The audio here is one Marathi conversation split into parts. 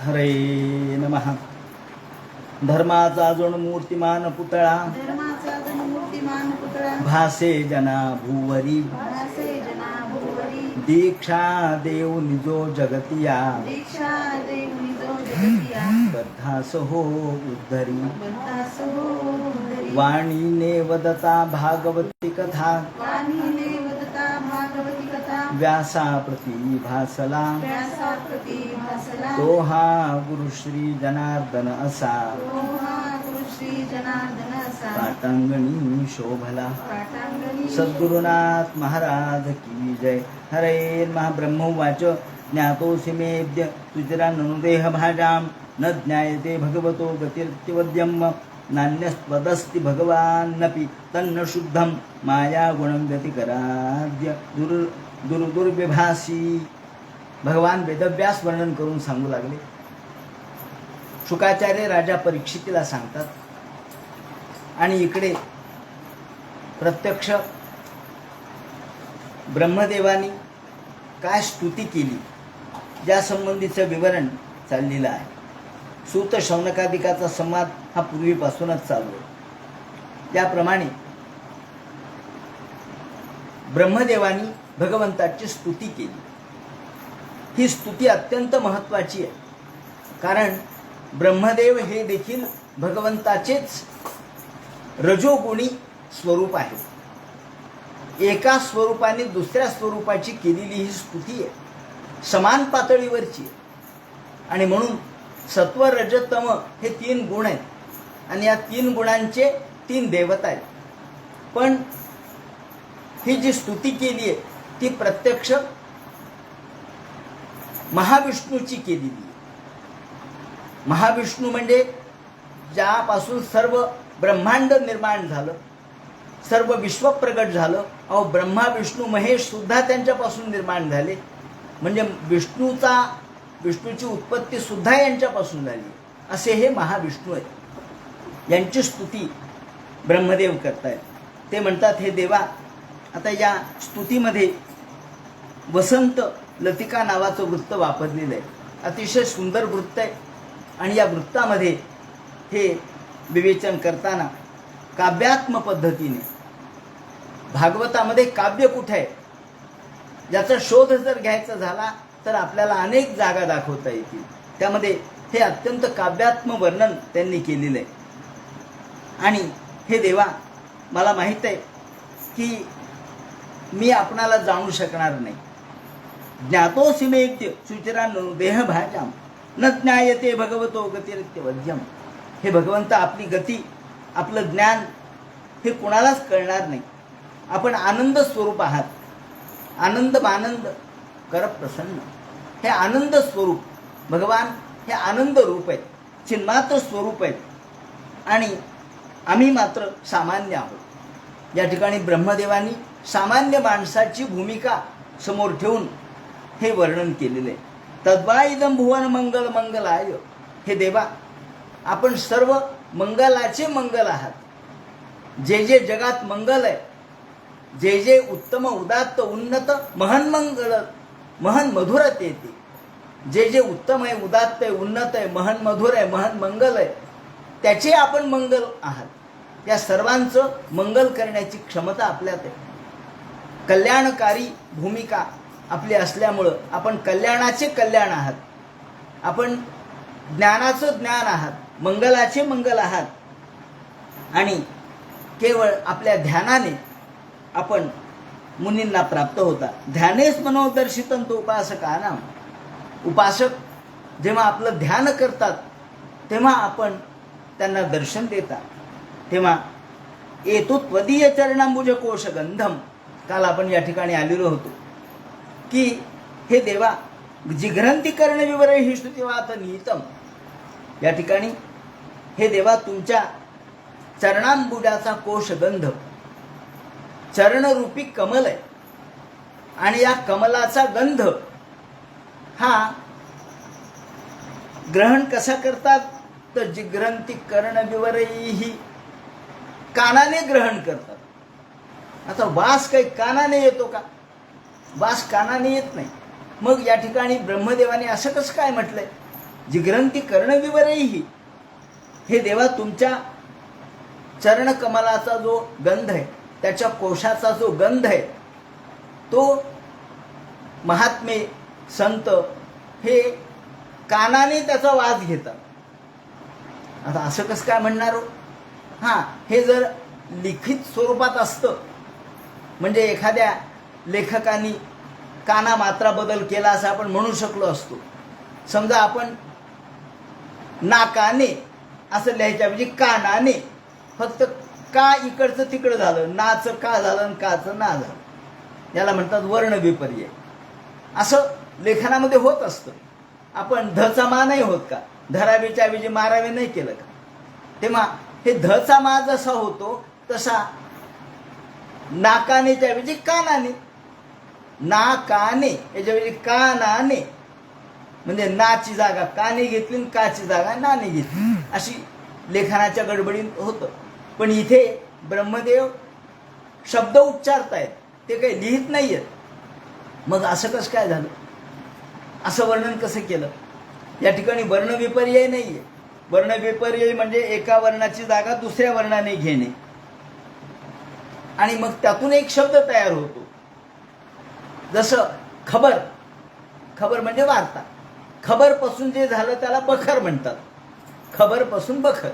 हरे नमः. धर्माचा जण मूर्तिमान पुतळा धर्माचा मूर्तिमान पुतळा भासे जना भूवरी भासे जना भुवरी दीक्षा देव निजो जगतिया दीक्षा देव निजो जगतिया बद्धास हो उद्धरी बद्धास हो उद्धरी वाणीने वदता भागवती कथा वाणीने वदता भागवती कथा व्यासा प्रती भासला व्यासा प्रती भासला तो हा गुरु श्री जनार्दन असा तो हा गुरु श्री जनार्दन असा पाटांगणी शोभला. पाटांगणी सद्गुरुनाथ महाराज की जय. हरे महाब्रह्मवाच ज्ञातोऽसि मेऽद्य तुचिराननुदेह भाजां न ज्ञायते भगवतो गतिर्त्यवद्यं नान्यस्त्वदस्ति भगवान्नपि तन्न शुद्धं मायागुणं गतिकराद्य दुर्विभासी. भगवान वेदव्यास वर्णन करून सांगू लागले. शुकाचार्य राजा परीक्षितीला सांगतात आणि इकडे प्रत्यक्ष ब्रह्मदेवानी काय स्तुती केली या संबंधीचं विवरण चाललेलं आहे. सूत शौनकादिकाचा संवाद हा पूर्वीपासूनच चालू आहे. त्याप्रमाणे ब्रह्मदेवानी भगवंताची स्तुती केली. ही स्तुती अत्यंत महत्त्वाची आहे, कारण ब्रह्मदेव हे देखील भगवंताचेच रजोगुणी स्वरूप आहे. एका स्वरूपाने दुसऱ्या स्वरूपाची केलेली ही स्तुती आहे, समान पातळीवरची आहे. आणि म्हणून सत्व रज तम हे 3 गुण आहेत आणि या 3 गुणांचे 3 देवता आहेत. पण ही जी स्तुती केली आहे ती प्रत्यक्ष महाविष्णूची केलेली आहे. महाविष्णू म्हणजे ज्यापासून सर्व ब्रह्मांड निर्माण झालं, सर्व विश्व प्रगट झालं. अहो, ब्रह्मा विष्णू महेश सुद्धा त्यांच्यापासून निर्माण झाले. म्हणजे विष्णूची उत्पत्ती सुद्धा यांच्यापासून झाली. असे हे महाविष्णू आहेत. यांची स्तुती ब्रह्मदेव करतायत. ते म्हणतात, हे देवा, आता या स्तुतीमध्ये वसंत लतिका नावाचं वृत्त वापरलेलं आहे. अतिशय सुंदर वृत्त आहे. आणि या वृत्तामध्ये हे विवेचन करताना काव्यात्म पद्धतीने, भागवतामध्ये काव्य कुठे आहे याचा शोध जर घ्यायचा झाला तर आपल्याला अनेक जागा दाखवता येतील. त्यामध्ये हे अत्यंत काव्यात्म वर्णन त्यांनी केलेलं आहे. आणि हे देवा, मला माहीत आहे की मी आपणाला जाणू शकणार नाही. ज्ञातोऽसि मेऽद्य सुचिराननु देह भाजां न ज्ञायते भगवतो गतिरित्यवद्यं. हे भगवंत, आपली गती, आपलं ज्ञान हे कुणालाच कळणार नाही. आपण आनंद स्वरूप आहात. आनंद मानंद कर प्रसन्न. हे आनंद स्वरूप भगवान हे आनंद रूप आहेत, चिन्मात्र स्वरूप आहेत. आणि आम्ही मात्र सामान्य आहोत. या ठिकाणी ब्रह्मदेवानी सामान्य माणसाची भूमिका समोर ठेवून हे वर्णन केलेले आहे. तद्वा इदं भुवन मंगल मंगलाय. हे देवा, आपण सर्व मंगलाचे मंगल आहात. जे जे जगात मंगल आहे, जे जे उत्तम उदात्त उन्नत महन मंगल महन मधुरते येते, जे जे उत्तम आहे, उदात्त आहे, उन्नत आहे, महन मधुर आहे, महन मंगल आहे, त्याचे आपण मंगल आहात. त्या सर्वांचं मंगल करण्याची क्षमता आपल्यात आहे. कल्याणकारी भूमिका आपली असल्यामुळं आपण कल्याणाचे कल्याण आहात. आपण ज्ञानाचं ज्ञान आहात, मंगलाचे मंगल आहात. आणि केवळ आपल्या ध्यानाने आपण मुनींना प्राप्त होता. ध्यानेच मनोदर्शितं तो उपासकानां. उपासक जेव्हा आपलं ध्यान करतात तेव्हा आपण त्यांना दर्शन देतात. तेव्हा येतो त्वदीय चरणांबुज कोश गंधम. काल आपण या ठिकाणी आलेलो होतो की हे देवा, जिघ्रंती कर्ण विवर ही स्तुतिवात निहितम. या ठिकाणी हे देवा, तुमच्या चरणांबुजाचा कोशगंध चरणरूपी कमल आहे. आणि या कमलाचा गंध हा ग्रहण कसा करतात तर जिघ्रंती कर्ण विवरही, कानाने ग्रहण करतात. आता वास काही कानाने येतो का? वास कानाने येत नाही. मग या ठिकाणी ब्रह्मदेवाने असं कसं काय म्हटलंय? जिघ्रंती कर्णविवरैहि, हे देवा तुमच्या चरणकमलाचा जो गंध आहे, त्याच्या कोशाचा जो गंध आहे, तो महात्मे संत हे कानाने त्याचा वास घेतात. आता असं कसं काय म्हणणार हो? हां, हे जर लिखित स्वरूपात असतं, म्हणजे एखाद्या लेखकाने काना मात्रा बदल केला असं आपण म्हणू शकलो असतो. समजा आपण नाकाने असं लिहायच्याऐवजी कानाने, फक्त का इकडचं तिकडं झालं, नाचं का झालं आणि काचं ना झालं, याला म्हणतात वर्ण विपर्य. असं लेखनामध्ये होत असतं. आपण धचा मा नाही होत का, धरावीच्या ऐवजी मारावे नाही केलं का? तेव्हा हे धचा मा जसा होतो तसा नाकानेच्या ऐवजी कानाने, नाकाने याच्याऐवजी कानाने, म्हणजे नाची जागा काने घेतली आणि काची जागा नाने घेतली, अशी लेखनाच्या गडबडीत होतं. पण इथे ब्रह्मदेव शब्द उच्चारतायत, ते काही लिहित नाहीयेत. मग असं कसं काय झालं? असं वर्णन कसं केलं? या ठिकाणी वर्णविपर्यय नाहीये. वर्णविपर्यय म्हणजे एका वर्णाची जागा दुसऱ्या वर्णाने घेणे, आणि मग त्यातून एक शब्द तयार होतो. जसं खबर, खबर म्हणजे वार्ता. खबर पासून जे झालं त्याला बखर म्हणतात. खबर पासून बखर.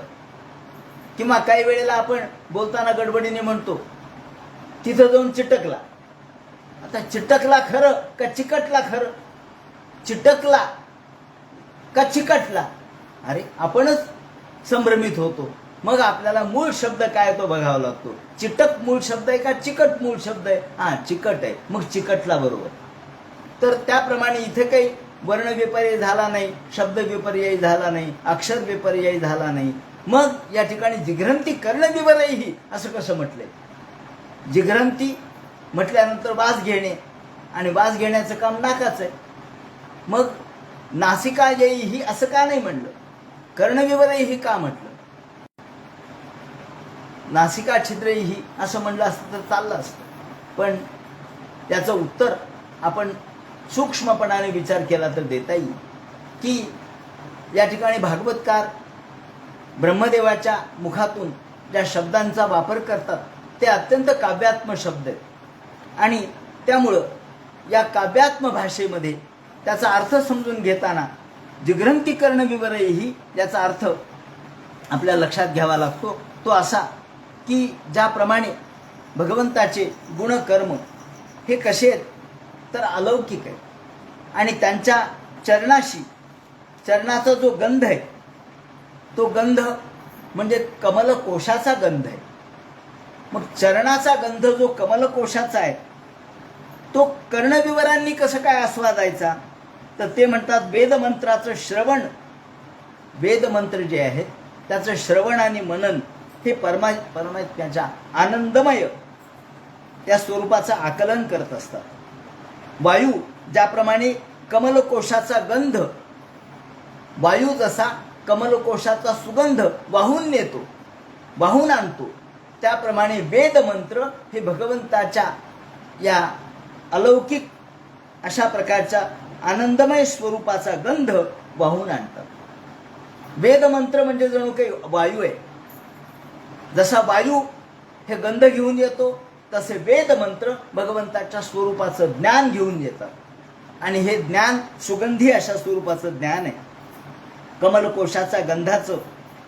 किंवा काही वेळेला आपण बोलताना गडबडीने म्हणतो तिथं जाऊन चिटकला. आता चिटकला खरं का चिकटला खरं? चिटकला का चिकटला? अरे आपणच संभ्रमित होतो. मग आपल्याला मूळ शब्द काय तो बघावा लागतो. चिटक मूळ शब्द आहे का चिकट मूळ शब्द आहे? हा, चिकट आहे, मग चिकटला बरोबर. तर त्याप्रमाणे इथे काही वर्ण विपर्यय झाला नाही, शब्द विपर्यय झाला नाही, अक्षर विपर्यय झाला नाही. मग या ठिकाणी जिघ्रंती कर्णविवरैहि असं कसं म्हटलंय? जिघ्रंती म्हटल्यानंतर वास घेणे, आणि वास घेण्याचं काम नाकाचं आहे. मग नासिका येईहि असं का नाही म्हणलं? कर्णविवरैहि का म्हटलं? नासिका छिद्रैहि असं म्हणलं असतं तर चाललं असतं. पण त्याचं उत्तर आपण सूक्ष्मपणाने विचार केला तर देता येईल की या ठिकाणी भागवतकार ब्रह्मदेवाच्या मुखातून ज्या शब्दांचा वापर करतात ते अत्यंत काव्यात्म शब्द आहेत, आणि त्यामुळं या काव्यात्म भाषेमध्ये त्याचा अर्थ समजून घेताना जिघ्रंती कर्णविवरैहि याचा अर्थ आपल्या लक्षात घ्यावा लागतो. तो असा की ज्याप्रमाणे भगवंताचे गुणकर्म हे कसे आहेत तर अलौकिक आहे, आणि त्यांच्या चरणाशी, चरणाचा जो गंध आहे तो गंध म्हणजे कमलकोशाचा गंध आहे. मग चरणाचा गंध जो कमलकोशाचा आहे तो कर्णविवरांनी कसं काय आस्वादायचा? तर ते म्हणतात वेदमंत्राचं श्रवण, वेदमंत्र जे आहेत त्याचं श्रवण आणि मनन हे परमात्म्याच्या आनंदमय त्या स्वरूपाचं आकलन करत असतात. वायू ज्याप्रमाणे कमलकोशाचा गंध, वायू जसा कमलकोशाचा सुगंध वाहून नेतो, वाहून आणतो, त्याप्रमाणे वेदमंत्र हे भगवंताच्या या अलौकिक अशा प्रकारच्या आनंदमय स्वरूपाचा गंध वाहून आणतात. वेदमंत्र म्हणजे जणू काही वायू आहे. जसा वायू हे गंध घेऊन येतो तसे वेदमंत्र भगवंताच्या स्वरूपाचं ज्ञान घेऊन येतात, आणि हे ज्ञान सुगंधी अशा स्वरूपाचं ज्ञान आहे. कमलकोशाचा गंधाचं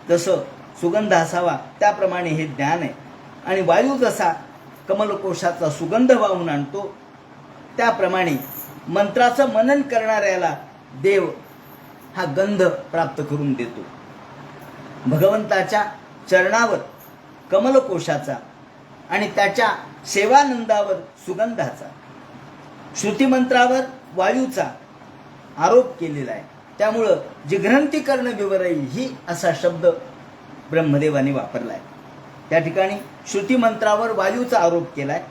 जसं सुगंध असावा त्याप्रमाणे हे ज्ञान आहे, आणि वायू जसा कमलकोशाचा सुगंध वाहून आणतो त्याप्रमाणे मंत्राचं मनन करणाऱ्याला देव हा गंध प्राप्त करून देतो. भगवंताच्या चरणावर कमलकोशाचा आणि त्याच्या सेवानंदावर सुगंधाचा, श्रुतिमंत्रावर वायूचा आरोप केलेला आहे. त्यामुळं जिघ्रंती कर्णविवरैहि असा शब्द ब्रह्मदेवाने वापरला आहे. त्या ठिकाणी श्रुतिमंत्रावर वायूचा आरोप केलाय,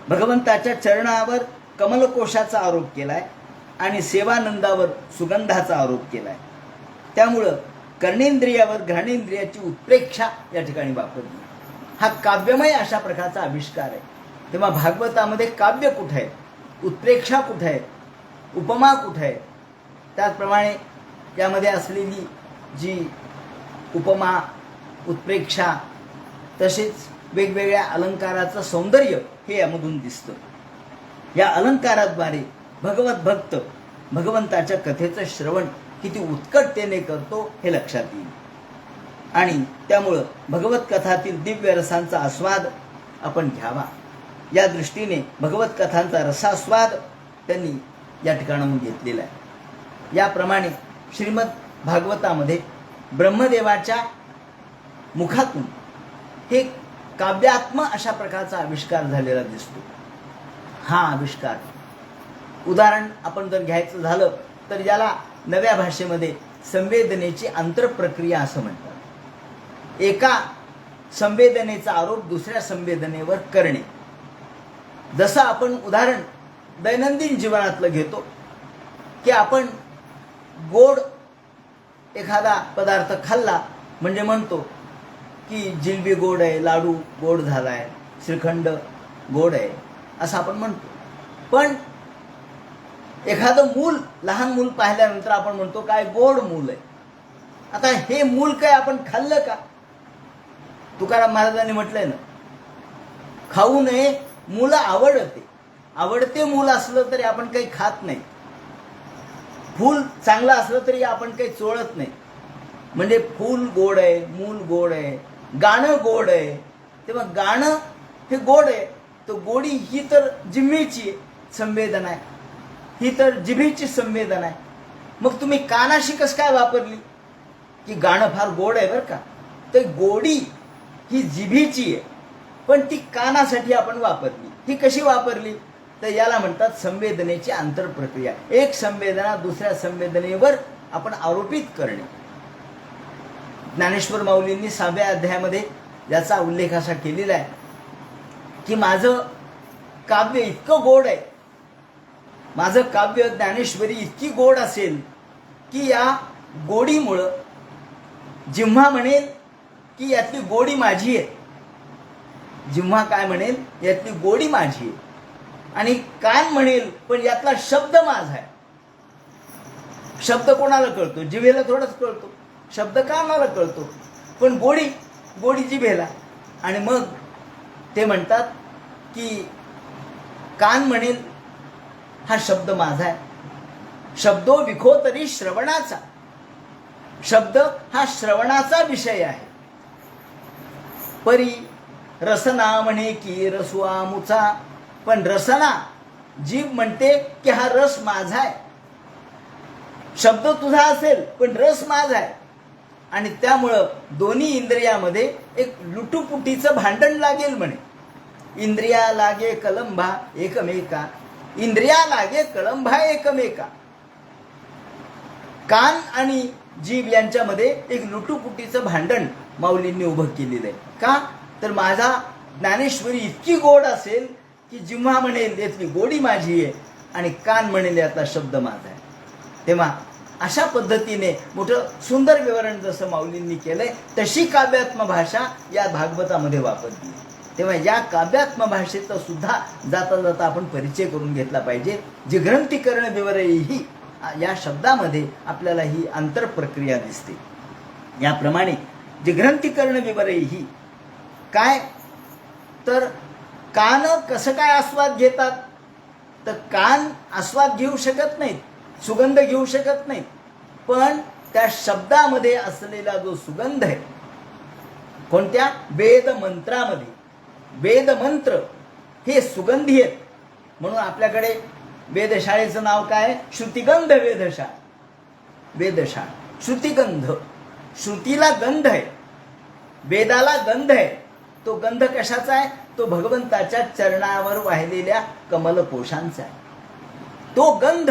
भगवंताच्या चरणावर कमलकोशाचा आरोप केलाय, आणि सेवानंदावर सुगंधाचा आरोप केलाय. त्यामुळं कर्णेंद्रियावर घ्राणेंद्रियाची उत्प्रेक्षा या ठिकाणी वापरली. हा काव्यमय अशा प्रकारचा आविष्कार आहे. तेव्हा भागवतामध्ये काव्य कुठे आहे, उत्प्रेक्षा कुठे आहे, उपमा कुठे आहे, त्याचप्रमाणे यामध्ये असलेली जी उपमा, उत्प्रेक्षा, तसेच वेगवेगळ्या अलंकाराचं सौंदर्य हे यामधून दिसतं. या अलंकाराद्वारे भगवत भक्त भगवंताच्या कथेचं श्रवण किती उत्कटतेने करतो हे लक्षात येईल. आणि त्यामुळं भगवत कथातील दिव्य रसांचा आस्वाद आपण घ्यावा. या दृष्टीने भगवत कथांचा रसास्वाद त्यांनी या ठिकाणाहून घेतलेला आहे. याप्रमाणे श्रीमद भागवतामध्ये ब्रह्मदेवाच्या मुखातून हे काव्यात्म अशा प्रकारचा आविष्कार झालेला दिसतो. हा आविष्कार उदाहरण आपण जर घ्यायचं झालं तर याला नव्या भाषेमध्ये संवेदनेची आंतरप्रक्रिया असं म्हणतात. एका संवेदनेचा आरोप दुसऱ्या संवेदनेवर करणे. जसं आपण उदाहरण दैनंदिन जीवनातलं घेतो की आपण गोड एखादा पदार्थ खाल्ला म्हणजे म्हणतो की जिलबी गोड आहे, लाडू गोड झाला आहे, श्रीखंड गोड आहे असं आपण म्हणतो. पण एखादं मूल, लहान मूल पाहिल्यानंतर आपण म्हणतो काय गोड मूल आहे. आता हे मूल काय आपण खाल्लं का? तुकाराम महाराजांनी म्हटलंय ना, खाऊ नये मुलं आवडते. आवडते मूल असलं तरी आपण काही खात नाही. फूल चांगलं असलं तरी आपण काही चोळत नाही. म्हणजे फूल गोड आहे, मूल गोड आहे, गाणं गोड आहे. तेव्हा गाणं हे गोड आहे. तर गोडी ही तर जिव्हेची संवेदना आहे, ही तर जिभेची संवेदना आहे. मग तुम्ही कानाशी कसं काय वापरली की गाणं फार गोड आहे बरं का? तर गोडी ही जिभेची आहे, पण ती कानासाठी आपण वापरली. ही कशी वापरली? तर याला म्हणतात संवेदनेची आंतरप्रक्रिया. एक संवेदना दुसऱ्या संवेदनेवर आपण आरोपित करणे. ज्ञानेश्वर माऊलींनी 6व्या अध्यायामध्ये याचा उल्लेख असा केलेला आहे की माझं काव्य इतकं गोड आहे, माझं काव्य ज्ञानेश्वरी इतकी गोड असेल की या गोडीमुळं जिव्हा म्हणेल की यातली गोडी माझी आहे. जिव्हा काय म्हणेल? यातली गोडी माझी आहे. आणि कान म्हणेल पण यातला शब्द माझा आहे. शब्द कोणाला कळतो? जिभेला थोडाच कळतो. शब्द कानाला कळतो, पण गोडी जिभेला. आणि मग ते म्हणतात की कान म्हणेल हा शब्द माझा आहे. शब्दो विखो तरी श्रवणाचा. शब्द हा श्रवणाचा विषय आहे. परी रसना म्हणे की रसू आमुचा. पण रसना जीभ म्हणते की हा रस माझा आहे. शब्द तुझा असेल पण रस माझा आहे. आणि त्यामुळं दोन्ही इंद्रियामध्ये एक लुटुपुटीचं भांडण लागेल म्हणे. इंद्रिया लागे कलंभा एकमेका, इंद्रिया लागे कळंभा एकमेका. कान आणि जीभ यांच्यामध्ये एक लुटुपुटीचं भांडण माऊलींनी उभं केलेलं आहे. का? तर माझा ज्ञानेश्वरी इतकी गोड असेल की जिव्हा म्हणेल यातली गोडी माझी आहे आणि कान म्हणेल यातला शब्द माझा आहे. तेव्हा अशा पद्धतीने मोठं सुंदर विवरण जसं माऊलींनी केलंय तशी काव्यात्म भाषा या भागवतामध्ये वापरली. तेव्हा या काव्यात्म भाषेचा सुद्धा जाता जाता आपण परिचय करून घेतला पाहिजे. जी ग्रंथीकरण विवरही या शब्दामध्ये आपल्याला ही आंतरप्रक्रिया दिसते. याप्रमाणे जी ग्रंथीकरण विवरही काय, तर कान कसं काय आस्वाद घेतात? तर कान आस्वाद घेऊ शकत नाहीत, सुगंध घेऊ शकत नाहीत, पण त्या शब्दामध्ये असलेला जो सुगंध आहे, कोणत्या? वेद मंत्रामध्ये. वेद मंत्र हे सुगंधी आहेत. म्हणून आपल्याकडे वेधशाळेचं नाव काय? श्रुतिगंध वेधशाळा. वेधशाळा श्रुतिगंध. श्रुतीला गंध आहे, वेदाला गंध आहे. तो गंध कशाचा आहे? तो भगवंताच्या चरणावर वाहिलेल्या कमलकोशांचा आहे. तो गंध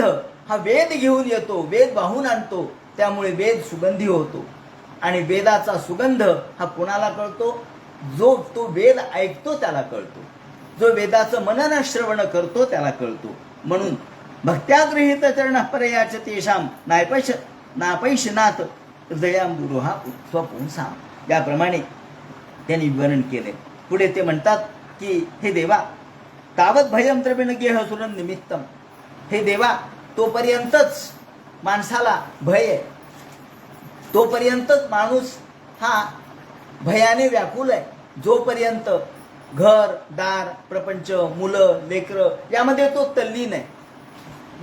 हा वेद घेऊन येतो, वेद वाहून आणतो. त्यामुळे वेद सुगंधी होतो. आणि वेदाचा सुगंध हा कोणाला कळतो? जो तो वेद ऐकतो त्याला कळतो, जो वेदाचं मनन श्रवण करतो त्याला कळतो. म्हणून भक्त्यागृहीत चरण परयाच तेषाम नापैशनाथ हृदयामृहा स्वपुंसाम. याप्रमाणे त्यांनी विवरण केले. पुढे ते म्हणतात की हे देवा, तावत भयम द्रविण गेह सुरन निमित्तम. हे देवा, तोपर्यंतच माणसाला भय आहे, तोपर्यंतच माणूस हा भयाने व्याकुल आहे. जोपर्यंत घर दार प्रपंच मुलं लेकरं यामध्ये तो तल्लीन आहे,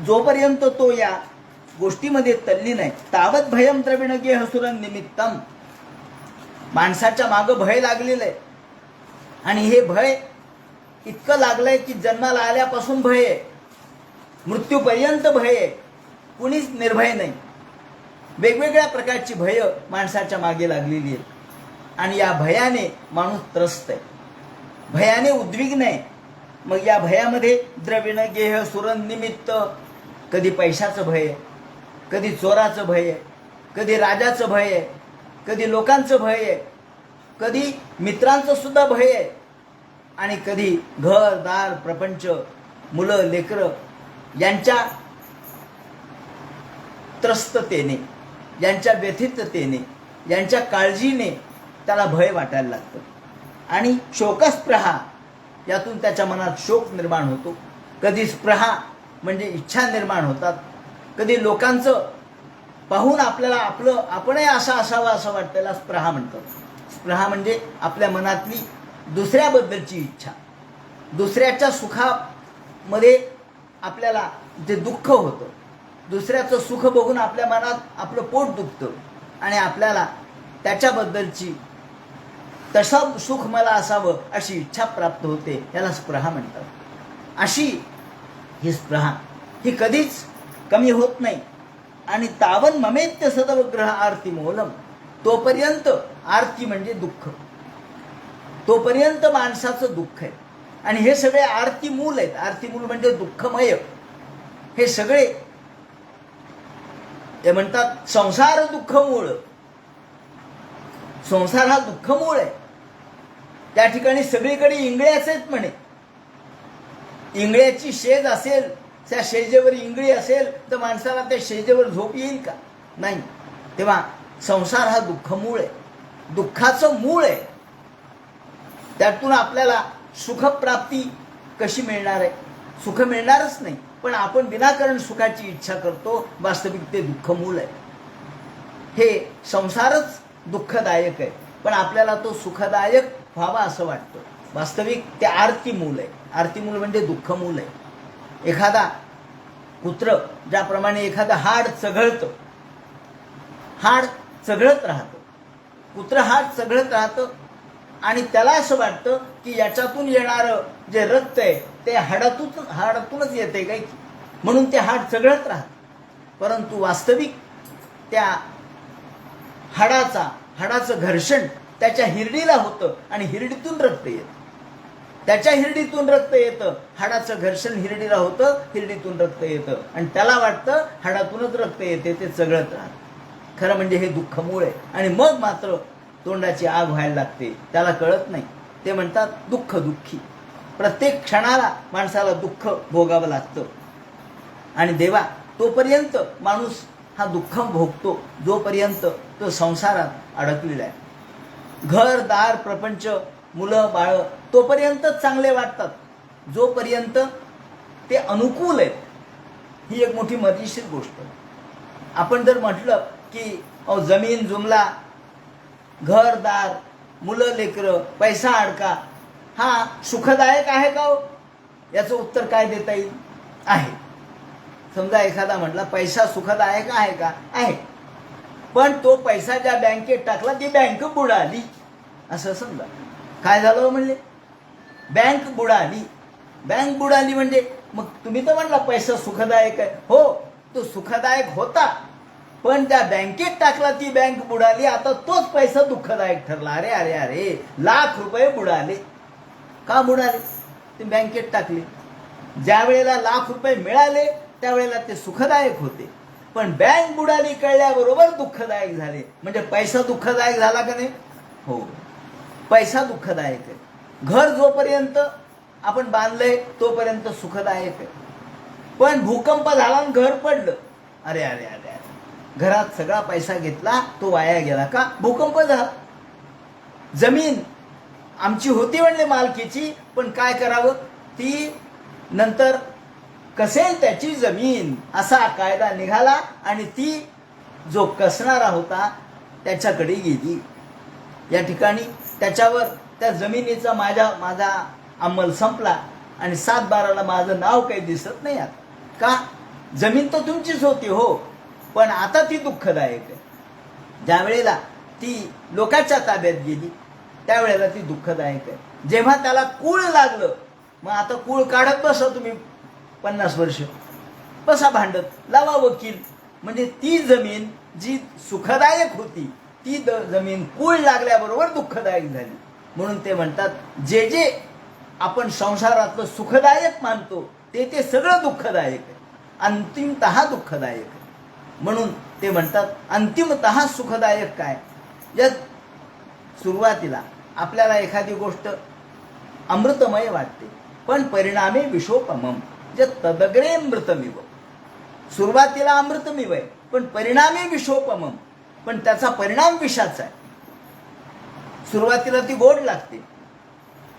जोपर्यंत तो या गोष्टीमध्ये तल्लीन आहे, तावत भयम द्रविण गेहसुरन निमित्तम. माणसाच्या मागं भय लागलेलं आहे आणि हे भय इतकं लागलंय की जन्माला आल्यापासून भय आहे, मृत्यूपर्यंत भय आहे, कुणीच निर्भय नाही. वेगवेगळ्या प्रकारची भय माणसाच्या मागे लागलेली आहेत आणि या भयाने माणूस त्रस्त आहे, भयाने उद्विग्न आहे. मग या भयामध्ये द्रविण गेह सुरन निमित्त, कधी पैशाचं भय आहे, कधी चोराचं भय आहे, कधी राजाचं भय आहे, कधी लोकांचं भय आहे, कधी मित्रांचं सुद्धा भय आहे आणि कधी घर दार प्रपंच मुलं लेकरं यांच्या त्रस्ततेने, यांच्या व्यथिततेने, यांच्या काळजीने त्याला भय वाटायला लागतं आणि शोकस्पृहा, यातून त्याच्या मनात शोक निर्माण होतो. कधी स्पृहा म्हणजे इच्छा निर्माण होतात, कधी लोकांचं पाहून आपल्याला आपणही असं असावं असं वाटतं, त्याला स्पृहा म्हणतात. स्पृहा म्हणजे आपल्या मनातली दुसऱ्याबद्दलची इच्छा, दुसऱ्याच्या सुखामध्ये आपल्याला जे दुःख होतं, दुसऱ्याचं सुख बघून आपल्या मनात आपलं पोट दुखतं आणि आपल्याला त्याच्याबद्दलची तसं सुख मला असावं अशी इच्छा प्राप्त होते, याला स्पृहा म्हणतात. अशी ही स्पृहा ही कधीच कमी होत नाही आणि तावन ममेत्य सदवग्रह आरती मोलम, तोपर्यंत आरती म्हणजे दुःख, तोपर्यंत माणसाचं दुःख आहे. आणि हे सगळे आरती मूल आहेत. आरती मूल म्हणजे दुःखमय. हे सगळे ते म्हणतात संसार दुःख मूळ, संसार हा दुःख मूळ आहे. त्या ठिकाणी सगळीकडे इंगळ्याच आहेत म्हणे. इंगळ्याची शेज असेल, त्या शेजेवर इंगळी असेल तर माणसाला त्या शेजेवर झोप येईल का? नाही. तेव्हा संसार हा दुःख मूळ आहे, दुःखाचं मूळ आहे. त्यातून आपल्याला सुखप्राप्ती कशी मिळणार आहे? सुख मिळणारच नाही. पण आपण विनाकारण सुखाची इच्छा करतो, वास्तविक ते दुःख मूळ आहे. हे संसारच दुःखदायक आहे, पण आपल्याला तो सुखदायक व्हावा असं वाटतं. वास्तविक ते आरती मूल आहे. आरती मूल म्हणजे दुःख मूल आहे. एखादा कुत्र ज्याप्रमाणे एखादं हाड चघळतं, हाड चघळत राहतं, कुत्र हाड चघळत राहतं आणि त्याला असं वाटतं की याच्यातून येणारं जे रक्त आहे ते हाडातूनच येते काय, म्हणून ते हाड चघळत राहतं. परंतु वास्तविक त्या हाडाचं घर्षण त्याच्या हिरडीला होतं आणि हिरडीतून रक्त येतं. त्याच्या हिरडीतून रक्त येतं, हाडाचं घर्षण हिरडीला होतं, हिरडीतून रक्त येतं आणि त्याला वाटतं हाडातूनच रक्त येते, ते चघळत राहतं. खरं म्हणजे हे दुःख मूळ आहे. आणि मग मात्र तोंडाची आग व्हायला लागते, त्याला कळत नाही. ते म्हणतात दुःख दुःखी. प्रत्येक क्षणाला माणसाला दुःख भोगावं लागतं आणि देवा तोपर्यंत माणूस हा दुःख भोगतो जोपर्यंत तो संसारात अडकलेला आहे. घर दार प्रपंच मुलं बाळ तोपर्यंतच चांगले वाटतात जोपर्यंत ते अनुकूल आहेत. ही एक मोठी मजेशीर गोष्ट. आपण जर म्हटलं की जमीन जुमला, घरदार, मुलं लेकरं, पैसा अडका हा सुखदायक आहे का हो? याचं उत्तर काय देता येईल? आहे. समजा एखादा म्हटला पैसा सुखदायक आहे का? आहे. पण तो पैसा ज्या बँकेत टाकला ती बँक बुडाली असं समजा. काय झालं म्हणले? बँक बुडाली. बँक बुडाली म्हणजे मग तुम्ही तर म्हणला पैसा सुखदायक आहे. हो, तो सुखदायक होता, पण त्या बँकेत टाकला ती बँक बुडाली. आता तोच पैसा दुःखदायक ठरला. अरे अरे अरे, लाख रुपये बुडाले. का बुडाले? ते बँकेत टाकले. ज्या वेळेला लाख रुपये मिळाले त्यावेळेला ते सुखदायक होते, पण बँक बुडाली कळल्याबरोबर दुःखदायक झाले. म्हणजे पैसा दुःखदायक झाला का नाही? हो, पैसा दुःखदायक आहे. घर जोपर्यंत आपण बांधलंय तोपर्यंत सुखदायक आहे, पण भूकंप झाला आणि घर पडलं. अरे अरे अरे अरे, घरात सगळा पैसा घेतला तो वाया गेला. का? भूकंप झाला. जमीन आमची होती म्हणले मालकीची, पण काय करावं, ती नंतर कसेल त्याची जमीन असा कायदा निघाला आणि ती जो कसणारा होता त्याच्याकडे गेली. या ठिकाणी त्याच्यावर त्या जमिनीचा माझा अंमल संपला आणि 7/12ला माझं नाव काही दिसत नाही आता. का? जमीन तर तुमचीच होती हो, पण आता ती दुःखदायक आहे. ज्या वेळेला ती लोकांच्या ताब्यात गेली त्यावेळेला ती दुःखदायक आहे. जेव्हा त्याला कूळ लागलं, मग आता कूळ काढत बसा तुम्ही 50 वर्ष, बसा भांडत, लावा वकील. म्हणजे ती जमीन जी सुखदायक होती ती जमीन कूळ लागल्याबरोबर दुःखदायक झाली. म्हणून ते म्हणतात जे जे आपण संसारातलं सुखदायक मानतो ते सगळं दुःखदायक आहे, अंतिमतः दुःखदायक आहे. म्हणून ते म्हणतात अंतिमतः सुखदायक काय? यात सुरुवातीला आपल्याला एखादी गोष्ट अमृतमय वाटते, पण परिणामे विषोपमम जे तदग्रे मृतमिव. सुरुवातीला अमृतमिव आहे, पण परिणामे विषोपमम, पण त्याचा परिणाम विषाचा आहे. सुरुवातीला ती गोड लागते,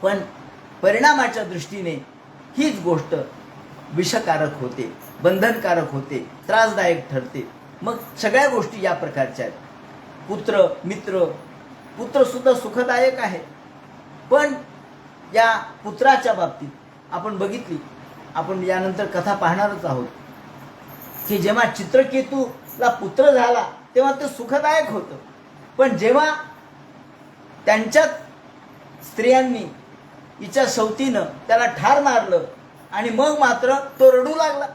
पण परिणामाच्या दृष्टीने हीच गोष्ट विषकारक होते, बंधनकारक होते, त्रासदायक ठरते. मग सगळ्या गोष्टी या प्रकारच्या आहेत. पुत्र मित्र, पुत्र सुद्धा सुखदायक आहे, पण या पुत्राच्या बाबतीत आपण बघितली, आपण यानंतर कथा पाहणारच आहोत की जेव्हा चित्रकेतूला पुत्र झाला तेव्हा ते सुखदायक होतं, पण जेव्हा त्यांच्यात स्त्रियांनी हिच्या सवतीनं त्याला ठार मारलं आणि मग मात्र तो रडू लागला.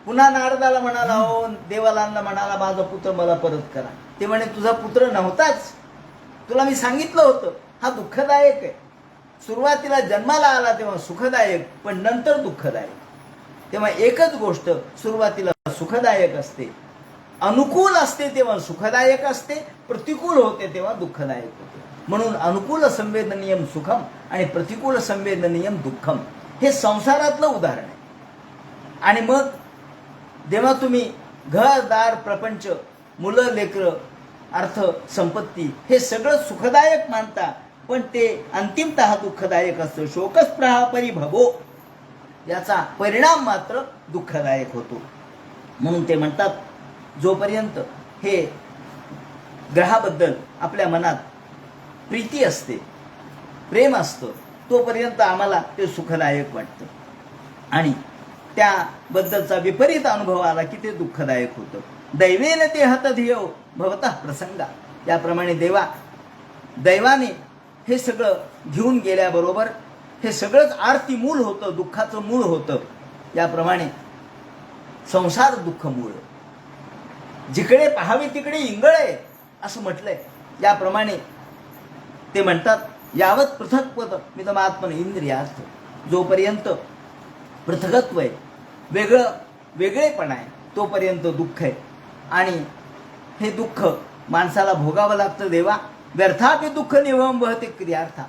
पुन्हा नारदाला म्हणाला, हो देवाला म्हणाला माझा पुत्र मला परत करा. ते म्हणे तुझा पुत्र नव्हताच, तुला मी सांगितलं होतं. हा दुःखदायक आहे. सुरुवातीला जन्माला आला तेव्हा सुखदायक, पण नंतर दुःखदायक. तेव्हा एकच गोष्ट सुरुवातीला सुखदायक असते, अनुकूल असते तेव्हा सुखदायक असते, प्रतिकूल होते तेव्हा दुःखदायक होते. म्हणून अनुकूल संवेदनीयम सुखम आणि प्रतिकूल संवेदनीयम दुःखम हे संसारातलं उदाहरण आहे. आणि मग जेव्हा तुम्ही घरदार प्रपंच, मुलं लेकरं, अर्थ संपत्ती हे सगळं सुखदायक मानता, पण ते अंतिमतः दुःखदायक असतं. शोकस्प्रहा परिभवो, याचा परिणाम मात्र दुःखदायक होतो. म्हणून ते म्हणतात जोपर्यंत हे ग्रहाबद्दल आपल्या मनात प्रीती असते, प्रेम असतं, तोपर्यंत आम्हाला ते सुखदायक वाटतं. आणि त्याबद्दलचा विपरीत अनुभव आला की ते दुःखदायक होतं. दैवेन ते हतधियो भवतः प्रसंगा. याप्रमाणे दैवाने हे सगळं घेऊन गेल्याबरोबर हे सगळंच आरती मूळ होतं, दुःखाचं मूळ होतं. याप्रमाणे संसार दुःख मूळ, जिकडे पाहावे तिकडे इंगळे असं म्हटलंय. याप्रमाणे ते म्हणतात यावत पृथक्पद मिदमात्मन इंद्रियार्थ. जोपर्यंत पृथकत्व आहे, वेगळेपण आहे, तोपर्यंत दुःख आहे. आणि हे दुःख माणसाला भोगावं लागतं. देवा व्यर्थापि दुःख निवम वहते क्रियार्था.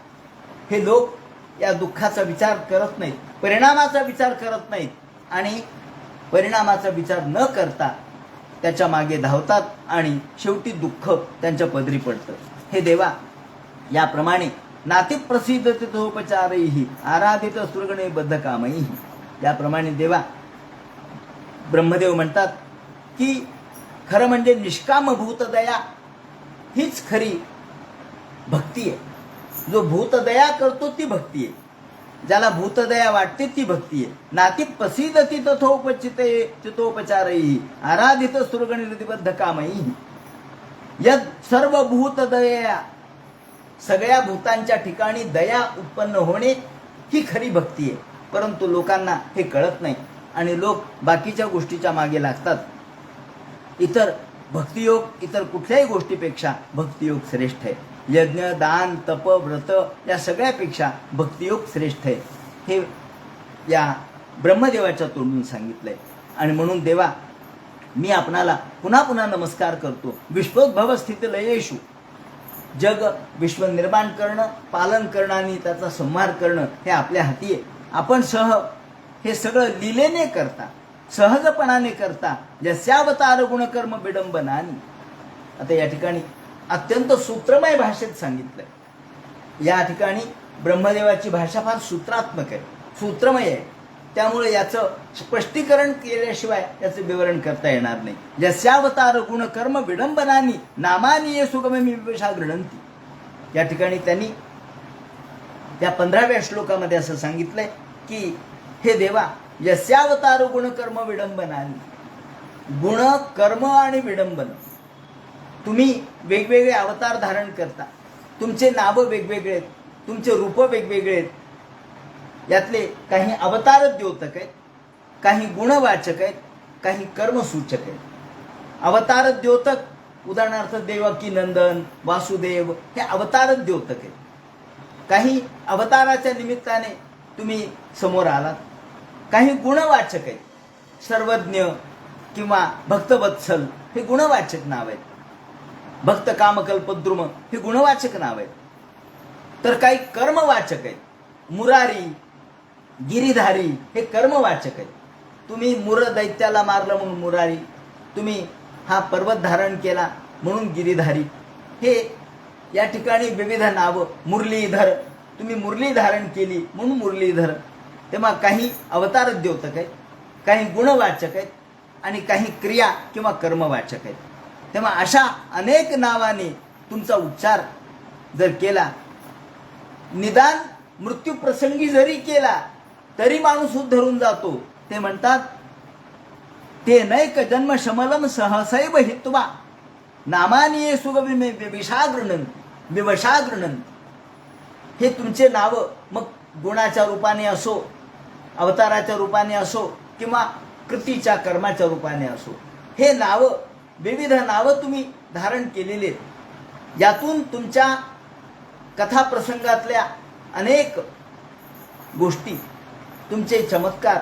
हे लोक या दुःखाचा विचार करत नाहीत, परिणामाचा विचार करत नाहीत, आणि परिणामाचा विचार न करता त्याच्या मागे धावतात आणि शेवटी दुःख त्यांच्या पदरी पडतं. हे देवा याप्रमाणे नाती प्रसिद्ध तिथोपचारही आराधित सुरगणे बद्ध कामही. याप्रमाणे देवा ब्रह्मदेव म्हणतात की खरं म्हणजे निष्काम भूतदया हीच खरी भक्ती आहे. जो भूतदया करतो ती भक्ती आहे, ज्याला भूतदया वाटते ती भक्ती आहे. नाती प्रसिद्ध तिथोपचारही आराधित सुरगणिबद्ध कामही. यद सर्व भूतदया, सगळ्या भूतांच्या ठिकाणी दया उत्पन्न होणे ही खरी भक्ती आहे. परंतु लोकांना हे कळत नाही आणि लोक बाकीच्या गोष्टीच्या मागे लागतात. इतर भक्तियोग इतर कुठल्याही गोष्टीपेक्षा भक्तियोग श्रेष्ठ आहे. यज्ञ, दान, तप, व्रत या सगळ्यापेक्षा भक्तियोग श्रेष्ठ आहे. हे या ब्रह्मदेवाच्या तोंडून सांगितलंय. आणि म्हणून देवा मी आपणाला पुन्हा पुन्हा नमस्कार करतो. विश्वोद्भव स्थिती लयेषु, जग विश्व निर्माण करणं, पालन करणं आणि त्याचा संहार करणं हे आपल्या हाती आहे. आपण हे सगळं लीलेने करता, सहजपणाने करता, यस्यावतार गुणकर्म विडंबनानी. आता या ठिकाणी अत्यंत सूत्रमय भाषेत सांगितलंय. या ठिकाणी ब्रह्मदेवाची भाषा फार सूत्रात्मक आहे, सूत्रमय आहे. त्यामुळे याचं स्पष्टीकरण केल्याशिवाय याचं विवरण करता येणार नाही. यस्यावतार गुण कर्म विडंबनानी नामानी ये सुगमी विवशा गृणंती. या ठिकाणी त्यांनी त्या 15व्या श्लोकामध्ये असं सांगितलंय की हे देवा, यस्यावतार गुण कर्म विडंबनानी, गुण कर्म आणि विडंबन, तुम्ही वेगवेगळे अवतार धारण करता, तुमचे नावं वेगवेगळे आहेत, तुमचे रूप वेगवेगळे आहेत. यातले काही अवतार द्योतक आहेत, काही गुणवाचक आहेत, काही कर्मसूचक आहेत. अवतार द्योतक उदाहरणार्थ देवकी नंदन, वासुदेव हे अवतार द्योतक आहेत. काही अवताराच्या निमित्ताने तुम्ही समोर आलात. काही गुणवाचक आहेत, सर्वज्ञ किंवा भक्तवत्सल हे गुणवाचक नाव आहेत. भक्त कामकल्पद्रुम हे गुणवाचक नाव आहेत. तर काही कर्मवाचक आहेत, मुरारी, गिरीधारी हे कर्मवाचक आहेत. तुम्ही मुर दैत्याला मारलं म्हणून मुरारी, तुम्ही हा पर्वत धारण केला म्हणून गिरीधारी. हे या ठिकाणी विविध नावं. मुरलीधर, तुम्ही मुरली धारण केली म्हणून मुरलीधर. तेव्हा काही अवतार द्योतक आहेत, काही गुणवाचक आहेत आणि काही क्रिया किंवा कर्मवाचक आहेत. तेव्हा अशा अनेक नावाने तुमचा उच्चार जर केला, निदान मृत्यूप्रसंगी जरी केला तरी माणूस उद्धरून जातो. ते म्हणतात ते नैक जन्म शमलम सहसैव हित्वा नामानी सुगविमे विवशागृणन. हे तुमचे नाव मग गुणाच्या रूपाने असो, अवताराच्या रूपाने असो किंवा कृतीच्या कर्माच्या रूपाने असो, हे नाव, विविध नावं तुम्ही धारण केलेले आहेत. यातून तुमच्या कथाप्रसंगातल्या अनेक गोष्टी, तुमचे चमत्कार,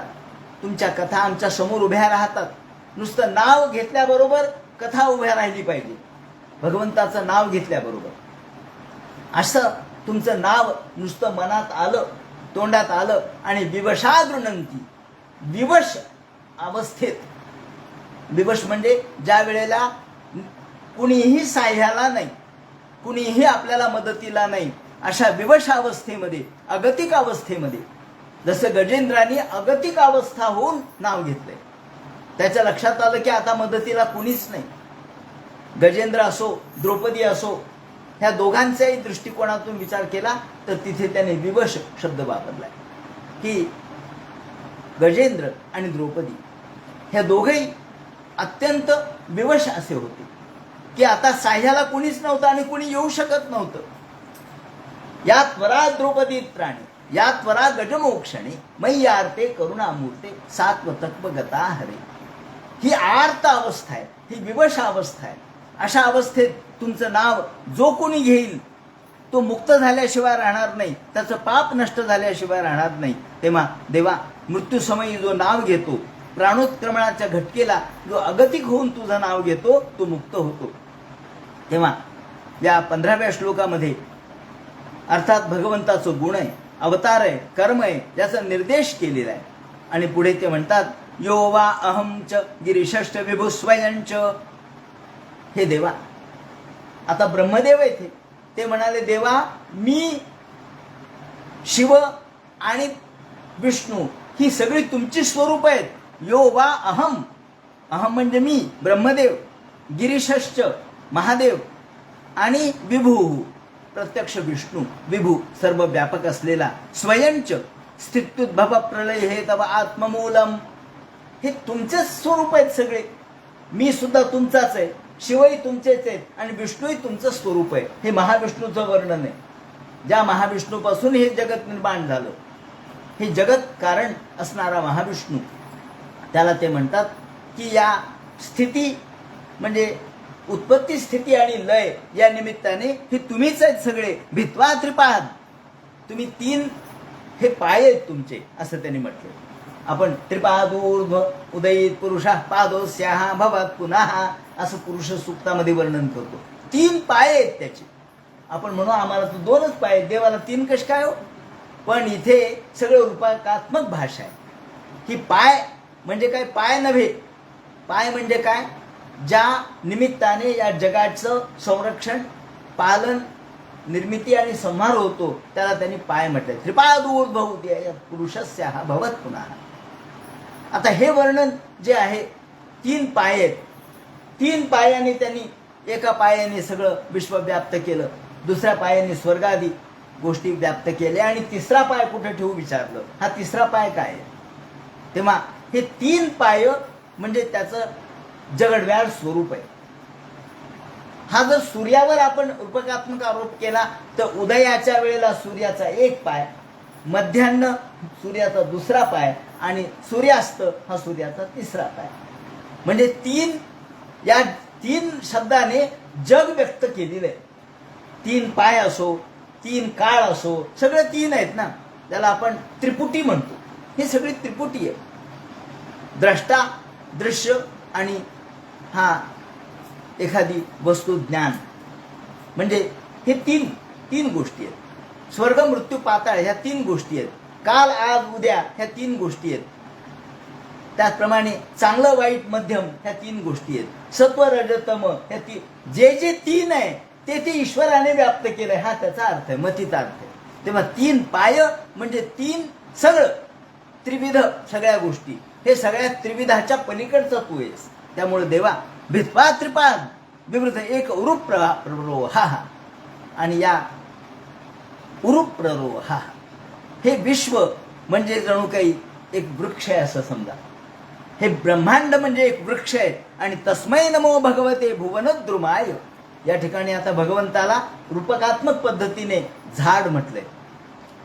तुमच्या कथा आमच्या समोर उभ्या राहतात. नुसतं नाव घेतल्याबरोबर कथा उभ्या राहिली पाहिजे, भगवंताचं नाव घेतल्याबरोबर. असं तुमचं नाव नुसतं मनात आलं, तोंडात आलं आणि विवशागृणंती, विवश अवस्थेत. विवश म्हणजे ज्या वेळेला कुणीही साह्याला नाही, कुणीही आपल्याला मदतीला नाही, अशा विवश अवस्थेमध्ये, अगतिक अवस्थेमध्ये, जसं गजेंद्राने अगतिक अवस्था होऊन नाव घेतलंय. त्याच्या लक्षात आलं की आता मदतीला कुणीच नाही. गजेंद्र असो, द्रौपदी असो, ह्या दोघांच्याही दृष्टिकोनातून विचार केला तर तिथे त्याने विवश शब्द वापरलाय की गजेंद्र आणि द्रौपदी ह्या दोघेही अत्यंत विवश असे होते की आता साह्याला कुणीच नव्हतं आणि कुणी येऊ शकत नव्हतं. या त्वरा द्रौपदी त्राणी, या त्वरा गजमोक्षणे मय्यार्ते करुणामूर्ते सात्वतत्व गता हरे. ही आर्त अवस्था आहे, ही विवश अवस्था आहे. अशा अवस्थेत तुमचं नाव जो कोणी घेईल तो मुक्त झाल्याशिवाय राहणार नाही, त्याचं पाप नष्ट झाल्याशिवाय राहणार नाही. तेव्हा देवा, मृत्यूसमयी जो नाव घेतो, प्राणोत्क्रमणाच्या घटकेला जो अगतिक होऊन तुझं नाव घेतो तो मुक्त होतो. तेव्हा या 15व्या श्लोकामध्ये अर्थात भगवंताचं गुण आहे, अवतार आहे, कर्म आहे, याचा निर्देश केलेला आहे. आणि पुढे ते म्हणतात यो वा अहम च गिरीशश्च विभू स्वयंच. हे देवा, आता ब्रह्मदेव येथे ते म्हणाले, देवा मी, शिव आणि विष्णू ही सगळी तुमची स्वरूप आहेत. यो वा अहम, अहम म्हणजे मी ब्रह्मदेव, गिरीशश्च महादेव आणि विभू प्रत्यक्ष विष्णू, विभू सर्व व्यापक असलेला, स्वयंच स्थित्युद्भव प्रलय हे तव आत्ममूलम. हे तुमचेच स्वरूप आहेत सगळे. मी सुद्धा तुमचाच आहे, शिवही तुमचेच आहेत आणि विष्णूही तुमचं स्वरूप आहे. हे महाविष्णूचं वर्णन आहे. ज्या महाविष्णूपासून हे जगत निर्माण झालं, हे जगत कारण असणारा महाविष्णू, त्याला ते म्हणतात की या स्थिती म्हणजे उत्पत्ती, स्थिती आणि लय या निमित्ताने हे तुम्हीच आहेत सगळे. भित्वा त्रिपाद, तुम्ही तीन हे पाय आहेत तुमचे, असं त्यांनी म्हटलं. आपण त्रिपादूर्ध्व उदयित पुरुष पादोस्याहा भवत पुन्हा असं पुरुष सूक्तामध्ये वर्णन करतो. तीन पाय आहेत त्याचे. आपण म्हणू आम्हाला तर दोनच पाय आहेत, देवाला तीन कश काय हो? पण इथे सगळं रूपकात्मक भाषा आहे की पाय म्हणजे काय? पाय नव्हे. पाय म्हणजे काय? ज्या निमित्ताने या जगाचं संरक्षण, पालन, निर्मिती आणि संहार होतो त्याला त्यांनी पाय म्हटलंय. त्रिपादूर्ध्व पुरुषस्य भवत पुन्हा. आता हे वर्णन जे आहे 3 पाय आहेत. 3 पायाने त्यांनी एका पायाने सगळं विश्व व्याप्त केलं, दुसऱ्या पायाने स्वर्गादी गोष्टी व्याप्त केल्या आणि तिसरा पाय कुठे ठेवू विचारलं. हा तिसरा पाय काय आहे? तेव्हा हे 3 पाय म्हणजे त्याचं जगडव्याड स्वरूप आहे. हा जर सूर्यावर आपण रूपकात्मक आरोप केला तर उदयाच्या वेळेला सूर्याचा 1 पाय, मध्यान्ह सूर्याचा 2रा पाय आणि सूर्यास्त हा सूर्याचा 3रा पाय. म्हणजे 3 शब्दाने जग व्यक्त केलेलं आहे. 3 पाय असो, 3 काळ असो, सगळे 3 आहेत ना. त्याला आपण त्रिपुटी म्हणतो. हे सगळी त्रिपुटी आहे. द्रष्टा, दृश्य आणि हा एखादी वस्तू ज्ञान, म्हणजे हे 3 गोष्टी आहेत. स्वर्ग, मृत्यू, पाताळ ह्या 3 गोष्टी आहेत. काल, आज, उद्या ह्या 3 गोष्टी आहेत. त्याचप्रमाणे चांगलं, वाईट, मध्यम ह्या 3 गोष्टी आहेत. सत्व, रजतम ह्या 3, जे 3 आहे ते ईश्वराने व्याप्त केलंय, हा त्याचा अर्थ आहे, मतीचा अर्थ आहे. तेव्हा 3 पाय म्हणजे 3 सगळं, त्रिविध सगळ्या गोष्टी. हे सगळ्या त्रिविधाच्या पलीकडचं तू आहेस. त्यामुळे देवा भित्वा त्रिपाद विवृत एक उरूप प्ररोहा, आणि या उरूप प्ररोहा हे विश्व म्हणजे जणू काही एक वृक्ष आहे असं समजा. हे ब्रह्मांड म्हणजे एक वृक्ष आहे. आणि तस्मै नमो भगवते भुवनद्रुमाय, या ठिकाणी आता भगवंताला रूपकात्मक पद्धतीने झाड म्हटलंय.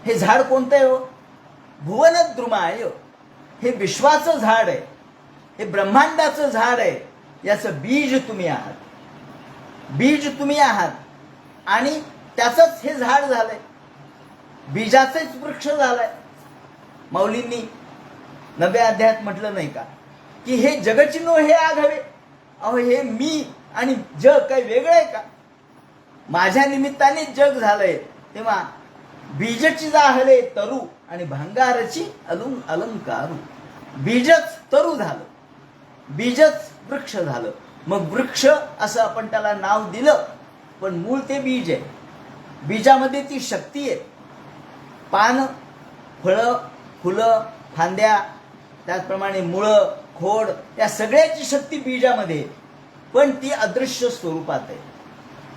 हे झाड कोणतं आहे हो? भुवनद्रुमाय. हे विश्वाचं झाड आहे, हे ब्रह्मांडाचं झाड आहे. याचं बीज तुम्ही आहात, बीज तुम्ही आहात आणि त्याचंच हे झाड झालंय, बीजाचेच वृक्ष झालंय. माऊलींनी 9व्या अध्यायात म्हटलं नाही का की हे जगचिनो हे आघावे. अहो, हे मी आणि जग काही वेगळं आहे का? माझ्या निमित्ताने जग झालंय. तेव्हा बीजची जाहले तरु आणि भांगारची अलंकारू. बीजच तरु झालं, बीजच वृक्ष झालं. मग वृक्ष असं आपण त्याला नाव दिलं, पण मूळ ते बीज आहे. बीजामध्ये ती शक्ती आहे. पान, फळं, फुलं, फांद्या, त्याचप्रमाणे मुळं, खोड या सगळ्याची शक्ती बीजामध्ये आहे, पण ती अदृश्य स्वरूपात आहे.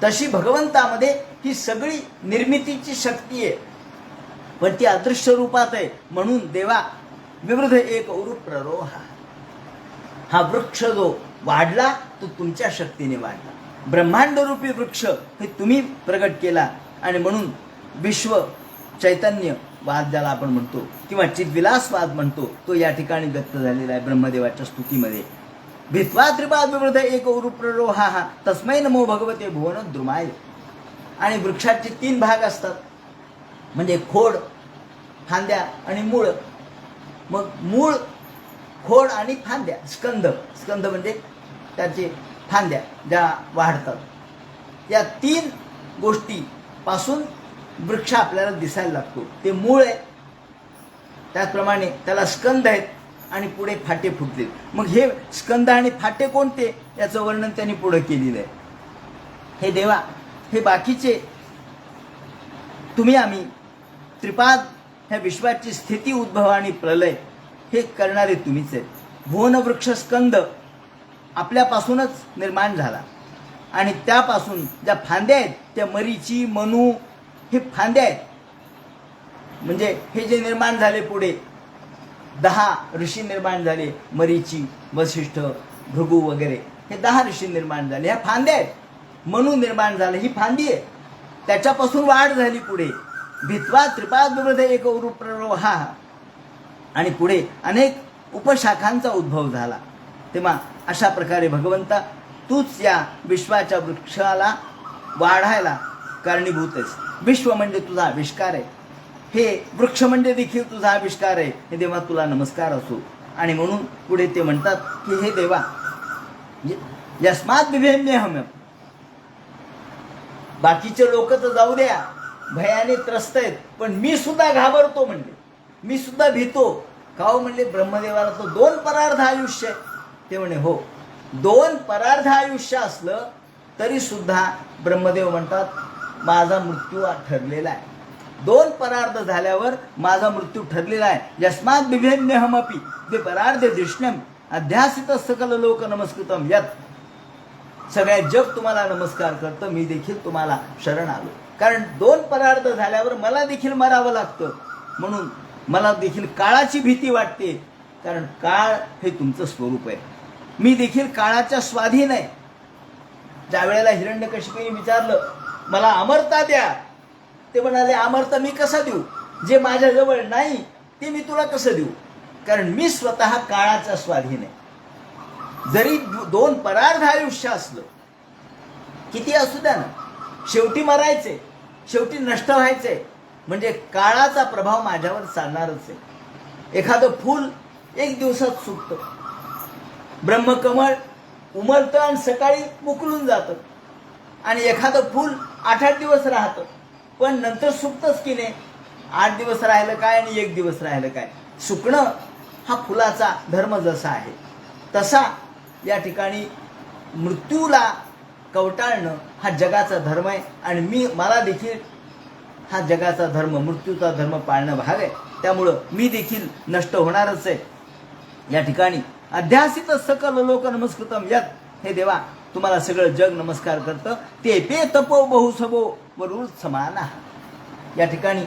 तशी भगवंतामध्ये ही सगळी निर्मितीची शक्ती आहे, पण ती अदृश्य रूपात आहे. म्हणून देवा विवृध एक उरूप प्ररोहा, हा वृक्ष जो वाढला तो तुमच्या शक्तीने वाढला. ब्रह्मांडरूपी वृक्ष हे तुम्ही प्रगट केला. आणि म्हणून विश्व चैतन्यवाद ज्याला आपण म्हणतो किंवा चिद्विलासवाद म्हणतो, तो या ठिकाणी व्यक्त झालेला आहे ब्रह्मदेवाच्या स्तुतीमध्ये. भित्वा त्रिपाद विवृध एक उरूप प्ररोहा तस्मै नमो भगवते भुवनद्रुमाय. आणि वृक्षाचे 3 भाग असतात, म्हणजे खोड, फांद्या आणि मूळ. मग मूळ, खोड आणि फांद्या, स्कंद. स्कंद म्हणजे त्याचे फांद्या ज्या वाढतात. या 3 गोष्टी पासून वृक्ष आपल्याला दिसायला लागतो. ते मूळ आहे, त्याचप्रमाणे त्याला स्कंद आहेत आणि पुढे फाटे फुटले. मग हे स्कंद आणि फाटे कोणते याचं वर्णन त्यांनी पुढे केलेलं आहे. हे देवा, हे बाकीचे तुम्ही आम्ही त्रिपाद ह्या विश्वाची स्थिती, उद्भव आणि प्रलय हे करणारे तुम्हीच आहेत. भुवन वृक्ष स्कंद आपल्यापासूनच निर्माण झाला आणि त्यापासून ज्या फांद्या आहेत त्या मरीची, मनू हे फांद्या आहेत. म्हणजे हे जे निर्माण झाले पुढे 10 ऋषी निर्माण झाले, मरीची, वसिष्ठ, भृगू वगैरे हे 10 ऋषी निर्माण झाले. ह्या फांद्या आहेत. मनू निर्माण झाले, ही फांदी आहे. त्याच्यापासून वाढ झाली पुढे. भित्वा त्रिपाद विवृध एक उरूप प्ररोहा, आणि पुढे अनेक उपशाखांचा उद्भव झाला. तेव्हा अशा प्रकारे भगवंता तूच या विश्वाच्या वृक्षाला वाढायला कारणीभूत आहेस. विश्व म्हणजे तुझा आविष्कार आहे, हे वृक्ष म्हणजे देखील तुझा आविष्कार आहे. हे देवा तुला नमस्कार असो. आणि म्हणून पुढे ते म्हणतात की हे देवा यस्मात बिभेम्यहम, बाकीचे लोक तर जाऊ द्या, भयाने त्रस्त आहेत, पण मी सुद्धा घाबरतो म्हणले, मी सुद्धा भीतो. का हो म्हणले, ब्रह्मदेवाला तो 2 परार्ध आयुष्य आहे. ते म्हणे हो, 2 परार्ध आयुष्य असलं तरी सुद्धा ब्रह्मदेव म्हणतात माझा मृत्यू ठरलेला आहे. 2 परार्ध झाल्यावर माझा मृत्यू ठरलेला आहे. यस्मात बिभेन्यहमपि ते परार्ध दृष्ण्यम अध्यासित सकल लोक नमस्कृतम यत. सगळ्या जग तुम्हाला नमस्कार करतं, मी देखील तुम्हाला शरण आलो. कारण 2 परार्ध झाल्यावर मला देखील मरावं लागतं, म्हणून मला देखील काळाची भीती वाटते. कारण काळ हे तुमचं स्वरूप आहे, मी देखील काळाच्या स्वाधीन आहे. ज्या वेळेला हिरण्यकशिपूने विचारलं मला अमरता द्या, ते म्हणाले अमरता मी कसा देऊ, जे माझ्याजवळ नाही ते मी तुला कसं देऊ, कारण मी स्वतः काळाचा स्वाधीन आहे. जरी 2 परार्ध आयुष्य असलं, किती असू द्या ना, शेवटी मरायचे, शेवटी नष्ट व्हायचे, म्हणजे काळाचा प्रभाव माझ्यावर चालणारच आहे. एखादं फूल 1 दिवसात सुकतं, ब्रह्मकमळ उमलतं आणि सकाळी मुकलून जातं, आणि एखादं फूल 8-8 दिवस राहतं, पण नंतर सुकतंच की नाही. 8 दिवस राहिलं काय आणि 1 दिवस राहिलं काय. सुकणं हा फुलाचा धर्म जसा आहे तसा या ठिकाणी मृत्यूला कवटाळणं हा जगाचा धर्म आहे. आणि मला देखील हा जगाचा धर्म, मृत्यूचा धर्म पाळणं भाग आहे. त्यामुळं मी देखील नष्ट होणारच आहे. या ठिकाणी अध्यासित सकल लोक नमस्कृतम यत. हे देवा, तुम्हाला सगळं जग नमस्कार करतं. ते पे तपो बहुसवो वरुत समाना. या ठिकाणी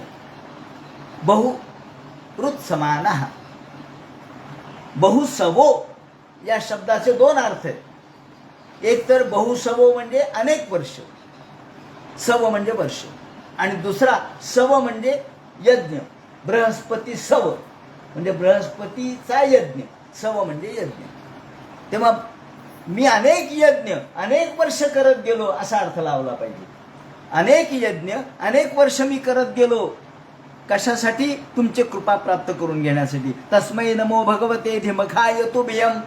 बहुरुत समाना, बहुसवो या शब्दाचे 2 अर्थ आहेत. एक तर बहुसवो म्हणजे अनेक वर्ष, सव म्हणजे वर्ष, आणि दुसरा सव म्हणजे यज्ञ. बृहस्पती सव म्हणजे बृहस्पतीचा यज्ञ, सव म्हणजे यज्ञ. तेव्हा मी अनेक यज्ञ अनेक वर्ष करत गेलो असा अर्थ लावला पाहिजे. अनेक यज्ञ अनेक वर्ष मी करत गेलो, कशासाठी? तुमची कृपा प्राप्त करून घेण्यासाठी. तस्मै नमो भगवते धिमखाय तुभ्यम.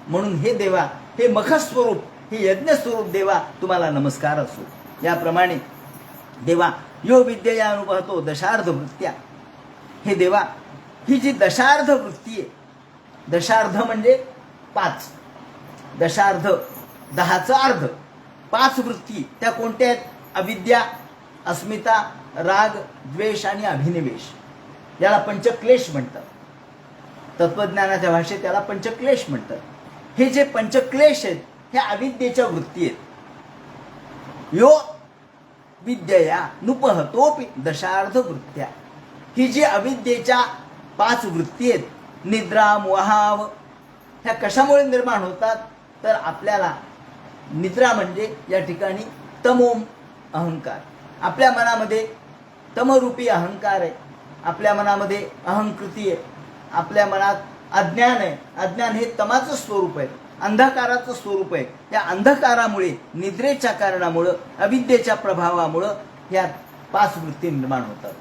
म्हणून हे देवा, हे मखस्वरूप, हे यज्ञस्वरूप देवा, तुम्हाला नमस्कार असो. याप्रमाणे देवा, यो विद्यया अनुभवतो दशार्ध वृत्त्या. हे देवा, ही जी दशार्ध वृत्ती आहे, दशार्ध म्हणजे 5, दशार्ध 10चं अर्ध, 5 वृत्ती त्या कोणत्या आहेत? अविद्या, अस्मिता, राग, द्वेष आणि अभिनिवेश. याला पंचक्लेश म्हणतात. तत्वज्ञानाच्या भाषेत त्याला पंचक्लेश म्हणतात. हे जे पंचक्लेश आहेत ह्या अविद्येच्या वृत्ती आहेत. यो विद्यया नुपहतोपि दशार्ध वृत्त्या. ही जी अविद्येच्या 5 वृत्ती आहेत, निद्रा, मोहाव, ह्या कशामुळे निर्माण होतात? तर आपल्याला निद्रा म्हणजे या ठिकाणी तमो अहंकार, आपल्या मनामध्ये तमरूपी अहंकार आहे, आपल्या मनामध्ये अहंकृती आहे, आपल्या मनात अज्ञान आहे. अज्ञान हे तमाचं स्वरूप आहे, अंधकाराचं स्वरूप आहे. या अंधकारामुळे, निद्रेच्या कारणामुळं, अविद्येच्या प्रभावामुळं ह्या 5 वृत्ती निर्माण होतात.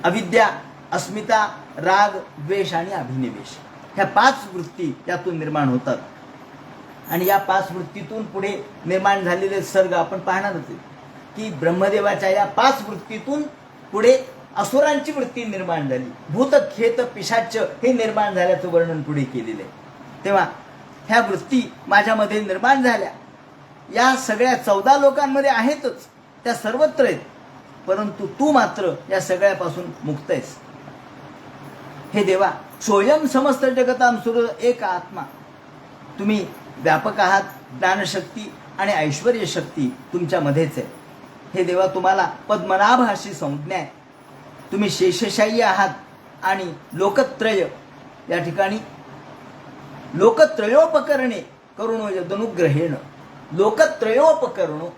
अविद्या, अस्मिता, राग, द्वेष आणि अभिनिवेश, ह्या 5 वृत्ती त्यातून निर्माण होतात. आणि या 5 वृत्तीतून पुढे निर्माण झालेले सर्ग आपण पाहणारच आहे की ब्रह्मदेवाच्या या 5 वृत्तीतून पुढे असुरांची वृत्ती निर्माण झाली. भूत, खेत, पिशाच हे निर्माण झाल्याचं वर्णन पुढे केलेलं आहे. तेव्हा ह्या वृत्ती माझ्यामध्ये निर्माण झाल्या. या सगळ्या 14 लोकांमध्ये आहेतच, त्या सर्वत्र आहेत, परंतु तू मात्र या सगळ्यापासून मुक्त आहेस. हे देवा, सोयम समस्त जगताम सुर एक आत्मा. तुम्ही व्यापक आहात. ज्ञानशक्ती आणि ऐश्वर्य शक्ती तुमच्यामध्येच आहे. हे देवा, तुम्हाला पद्मनाभ अशी संज्ञा आहे. तुम्ही शेषशायी आहात आणि लोकत्रय, या ठिकाणी लोकत्रयोपकरणे करुणो यदनुग्रहेण. लोकत्रयोपकरणो,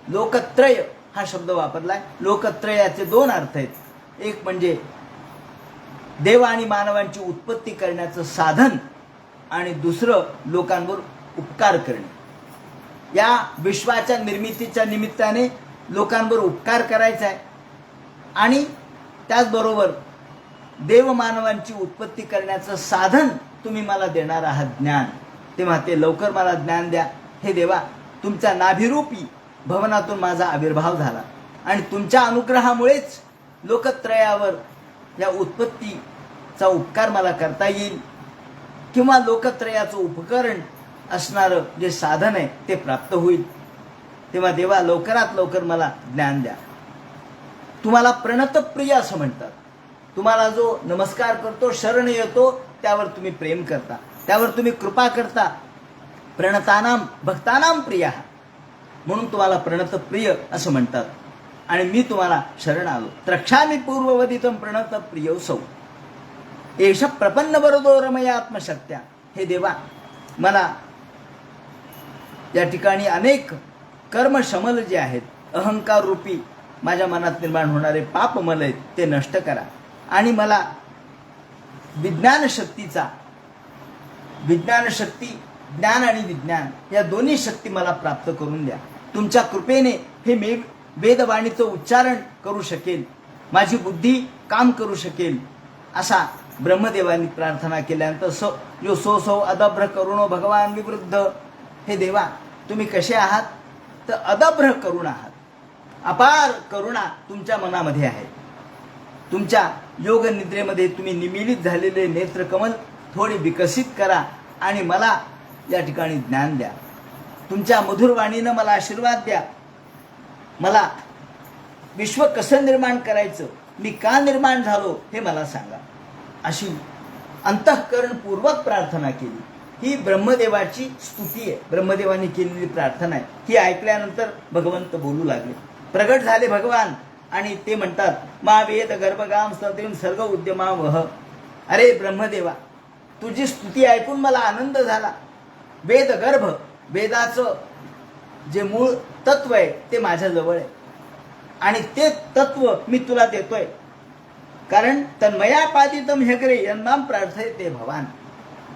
लोकत्रय हा शब्द वापरलाय. लोकत्रयाचे 2 अर्थ आहेत. एक म्हणजे देव आणि मानवांची उत्पत्ती करण्याचं साधन, आणि दुसरं लोकांवर उपकार करणे. या विश्वाच्या निर्मितीच्या निमित्ताने लोकांवर उपकार करायचा आहे, आणि त्याचबरोबर देवमानवांची उत्पत्ती करण्याचं साधन तुम्ही मला देणार आहात, ज्ञान. तेव्हा ते लवकर मला ज्ञान द्या. हे देवा, तुमच्या नाभिरूपी भवनातून माझा आविर्भाव झाला, आणि तुमच्या अनुग्रहामुळेच लोकत्रयावर या उत्पत्तीचा उपकार मला करता येईल, किंवा लोकत्रयाचं उपकरण असणारं जे साधन आहे ते प्राप्त होईल. तेव्हा देवा, लवकरात लवकर मला ज्ञान द्या. तुम्हाला प्रणतप्रिय असं म्हणतात. तुम्हाला जो नमस्कार करतो, शरण येतो, त्यावर तुम्ही प्रेम करता, त्यावर तुम्ही कृपा करता. प्रणतानाम भक्तानाम प्रिय, म्हणून तुम्हाला प्रणतप्रिय असं म्हणतात. आणि मी तुम्हाला शरण आलो. द्रक्षामी पूर्ववदितम प्रणतप्रियोसौ एष प्रपन्न वरदो रमया आत्मशक्त्या. हे देवा, मला या ठिकाणी अनेक कर्मशमल जे आहेत, अहंकार रूपी माझ्या मनात निर्माण होणारे पापमल आहेत, ते नष्ट करा. आणि मला विज्ञान शक्ती, ज्ञान आणि विज्ञान या दोन्ही शक्ती मला प्राप्त करून द्या. तुमच्या कृपेने हे मी वेदवाणीचं उच्चारण करू शकेल, माझी बुद्धी काम करू शकेल. असा ब्रह्मदेवानी प्रार्थना केल्यानंतर सो अदभ्र करुणो भगवान विवृद्ध. हे देवा, तुम्ही कसे आहात? तर अदभ्र करुण आहात. अपार करुणा तुमच्या मनामध्ये आहे. तुमच्या योग निद्रेमध्ये तुम्ही निमिलित झालेले नेत्रकमल थोडे विकसित करा आणि मला या ठिकाणी ज्ञान द्या. तुमच्या मधुरवाणीनं मला आशीर्वाद द्या. मला विश्व कसं निर्माण करायचं, मी का निर्माण झालो हे मला सांगा. अशी अंतःकरणपूर्वक प्रार्थना केली. ही ब्रह्मदेवाची स्तुती आहे, ब्रह्मदेवाने केलेली प्रार्थना आहे. ही ऐकल्यानंतर भगवंत बोलू लागले. प्रगट झाले भगवान आणि ते म्हणतात, मा वेद गर्भगाम स्तोत्रीम सर्ग उद्यमा वह. अरे ब्रह्मदेवा, तुझी स्तुती ऐकून मला आनंद झाला. वेद गर्भ, वेदाचं जे मूळ तत्व आहे ते माझ्याजवळ आहे आणि ते तत्व मी तुला देतोय. कारण तन्मया पादितम हेगरे यन्नाम प्रार्थयते भवान.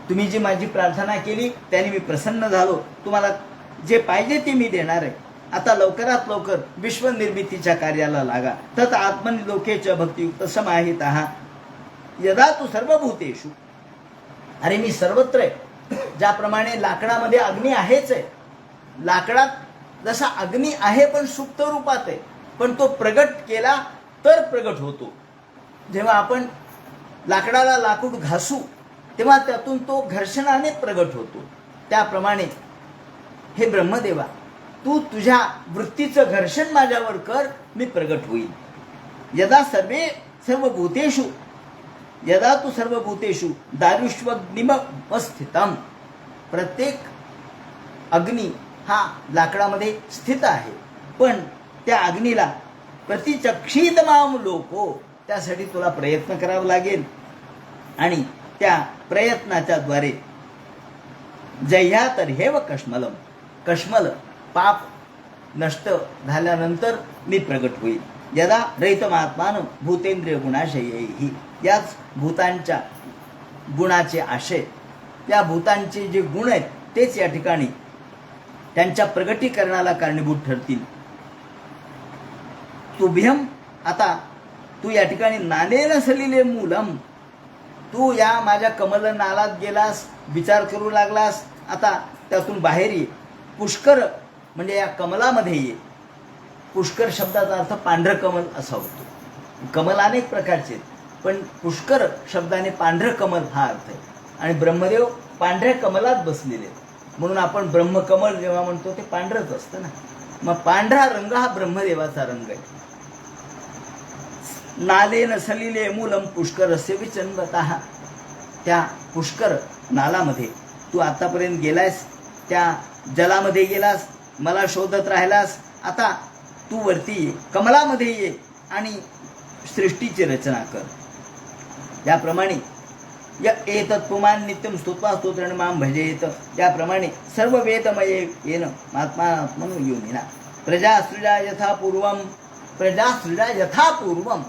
तुम्ही जी माझी प्रार्थना केली त्याने मी प्रसन्न झालो. तुम्हाला जे पाहिजे ते मी देणार आहे. आता लवकरात लवकर विश्वनिर्मितीच्या कार्याला लागा. तत आत्मनि लोकेच भक्तियुक्त समाहितः यदा तू सर्वभूतेषु. अरे मी सर्वत्र आहे. ज्याप्रमाणे लाकडामध्ये अग्नी आहेच आहे, लाकडात जसा अग्नी आहे पण सुप्त रूपात आहे, पण तो प्रगट केला तर प्रगट होतो. जेव्हा आपण लाकडाला लाकूड घासू तेव्हा त्यातून तो घर्षणाने प्रगट होतो. त्याप्रमाणे हे ब्रह्मदेवा, तू तुझ्या वृत्तीचं घर्षण माझ्यावर कर, मी प्रगट होईल. यदा तू सर्वभूतेषु दारुष्वग्निमवस्थितम. प्रत्येक अग्नी हा लाकडामध्ये स्थित आहे, पण त्या अग्नीला प्रतिचक्षित माम लोको, त्यासाठी तुला प्रयत्न करावा लागेल. आणि त्या प्रयत्नाच्या द्वारे जह्या तर हेव कश्मलम, कश्मल पाप नष्ट झाल्यानंतर मी प्रगट होईल. यदा रहितमात्मान भूतेंद्रिय गुणाशयैहि. याच भूतांच्या गुणाचे आशय, या भूतांचे जे गुण आहेत तेच या ठिकाणी त्यांच्या प्रगटीकरणाला कारणीभूत ठरतील. तुभ्यम, आता तू या ठिकाणी नानेन सलिले मूलम. तू या माझ्या कमल नालात गेलास, विचार करू लागलास. आता त्यातून बाहेर ये. पुष्कर म्हणजे या कमलामध्ये ये. पुष्कर शब्दाचा अर्थ पांढरं कमल असा होतो. कमल अनेक प्रकारचे आहेत, पण पुष्कर शब्दाने पांढरं कमल हा अर्थ आहे. आणि ब्रह्मदेव पांढऱ्या कमलात बसलेले आहेत, म्हणून आपण ब्रह्मकमल जेव्हा म्हणतो ते पांढरंच असतं ना. मग पांढरा रंग हा ब्रह्मदेवाचा रंग आहे. नालेन सलिले मूलम पुष्करस्य विचन्वतः. त्या पुष्कर नालामध्ये तू आतापर्यंत गेलायस, त्या जलामध्ये गेलास, मला शोधत राहिलास. आता तू वरती ये, कमलामध्ये ये आणि सृष्टीची रचना कर. याप्रमाणे एतत् पुमान नित्यम स्तुत्वा स्तोत्रेण माम भजेत. त्याप्रमाणे सर्व वेदमये येन आत्मात्मनो योनिना. प्रजासृजा यथा पूर्वम.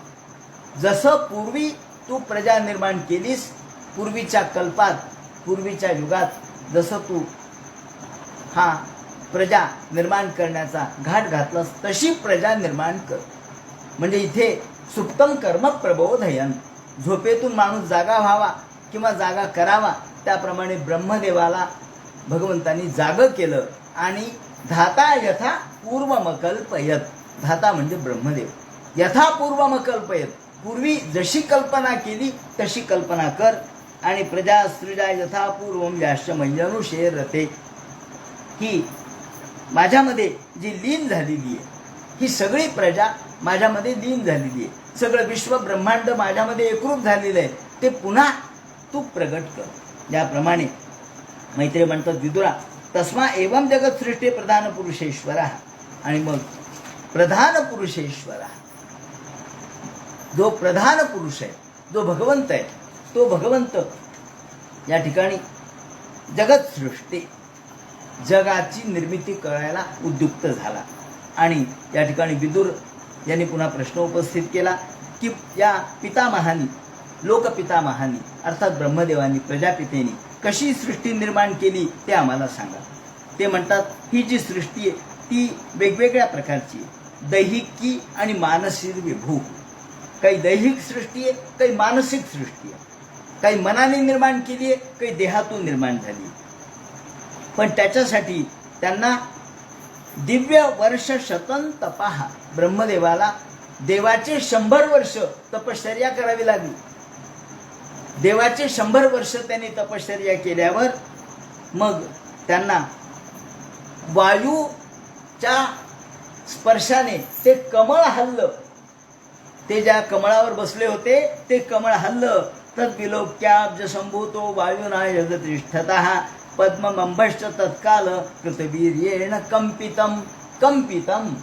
जसं पूर्वी तू प्रजा निर्माण केलीस, पूर्वीच्या कल्पात, पूर्वीच्या युगात जसं तू हा प्रजा निर्माण करण्याचा घाट घातलास, तशी प्रजा निर्माण कर. म्हणजे इथे सुप्तम कर्म प्रबोधयन. झोपेतून माणूस जागा व्हावा किंवा जागा करावा, त्याप्रमाणे ब्रह्मदेवाला भगवंतांनी जाग केलं. आणि धाता यथा पूर्वमकल्पयत. धाता म्हणजे ब्रह्मदेव. यथा पूर्वमकल्पयत, पूर्वी जशी कल्पना केली तशी कल्पना कर. आणि प्रजा सृजा यथा पूर्वम याश्च मय्यनुशेरते. ही माझ्यामध्ये जी लीन झालेली आहे, ही सगळी प्रजा माझ्यामध्ये लीन झालेली आहे, सगळं विश्व ब्रह्मांड माझ्यामध्ये एकरूप झालेलं आहे, ते पुन्हा तू प्रगट कर. याप्रमाणे मैत्रेय म्हणतात, विदुरा तस्मा एवं जगत सृष्टी प्रधान पुरुषेश्वरा. आणि मग प्रधान पुरुषेश्वरा, जो प्रधान पुरुष आहे, जो भगवंत आहे, तो भगवंत या ठिकाणी जगत सृष्टी, जगाची निर्मिती करायला उद्युक्त झाला. आणि या ठिकाणी विदुर यांनी पुन्हा प्रश्न उपस्थित केला की या पितामहानी, लोकपितामहानी अर्थात ब्रह्मदेवानी, प्रजापितेनी कशी सृष्टी निर्माण केली ते आम्हाला सांगा. ते म्हणतात, ही जी सृष्टी आहे ती वेगवेगळ्या प्रकारची आहे, दैहिकी आणि मानसिक विभू. काही दैहिक सृष्टी आहे, काही मानसिक सृष्टी आहे, काही मनाने निर्माण केली आहे, काही देहातून निर्माण झाली. पण त्याच्यासाठी त्यांना दिव्य वर्ष शतन तपाहा, ब्रह्मदेवाला देवाचे 100 वर्ष तपश्चर्या करावी लागली. देवाचे 100 वर्ष त्यांनी तपश्चर्या केल्यावर मग त्यांना वायूच्या स्पर्शाने ते कमळ हललं. ते ज्या कमळावर बसले होते ते कमळ हललं. तद्विलोक्याब्ज संभूतो वायुना जगतिष्ठतः पद्ममंभश्च तत्काल कृतवीर्येण कंपितम. कंपितम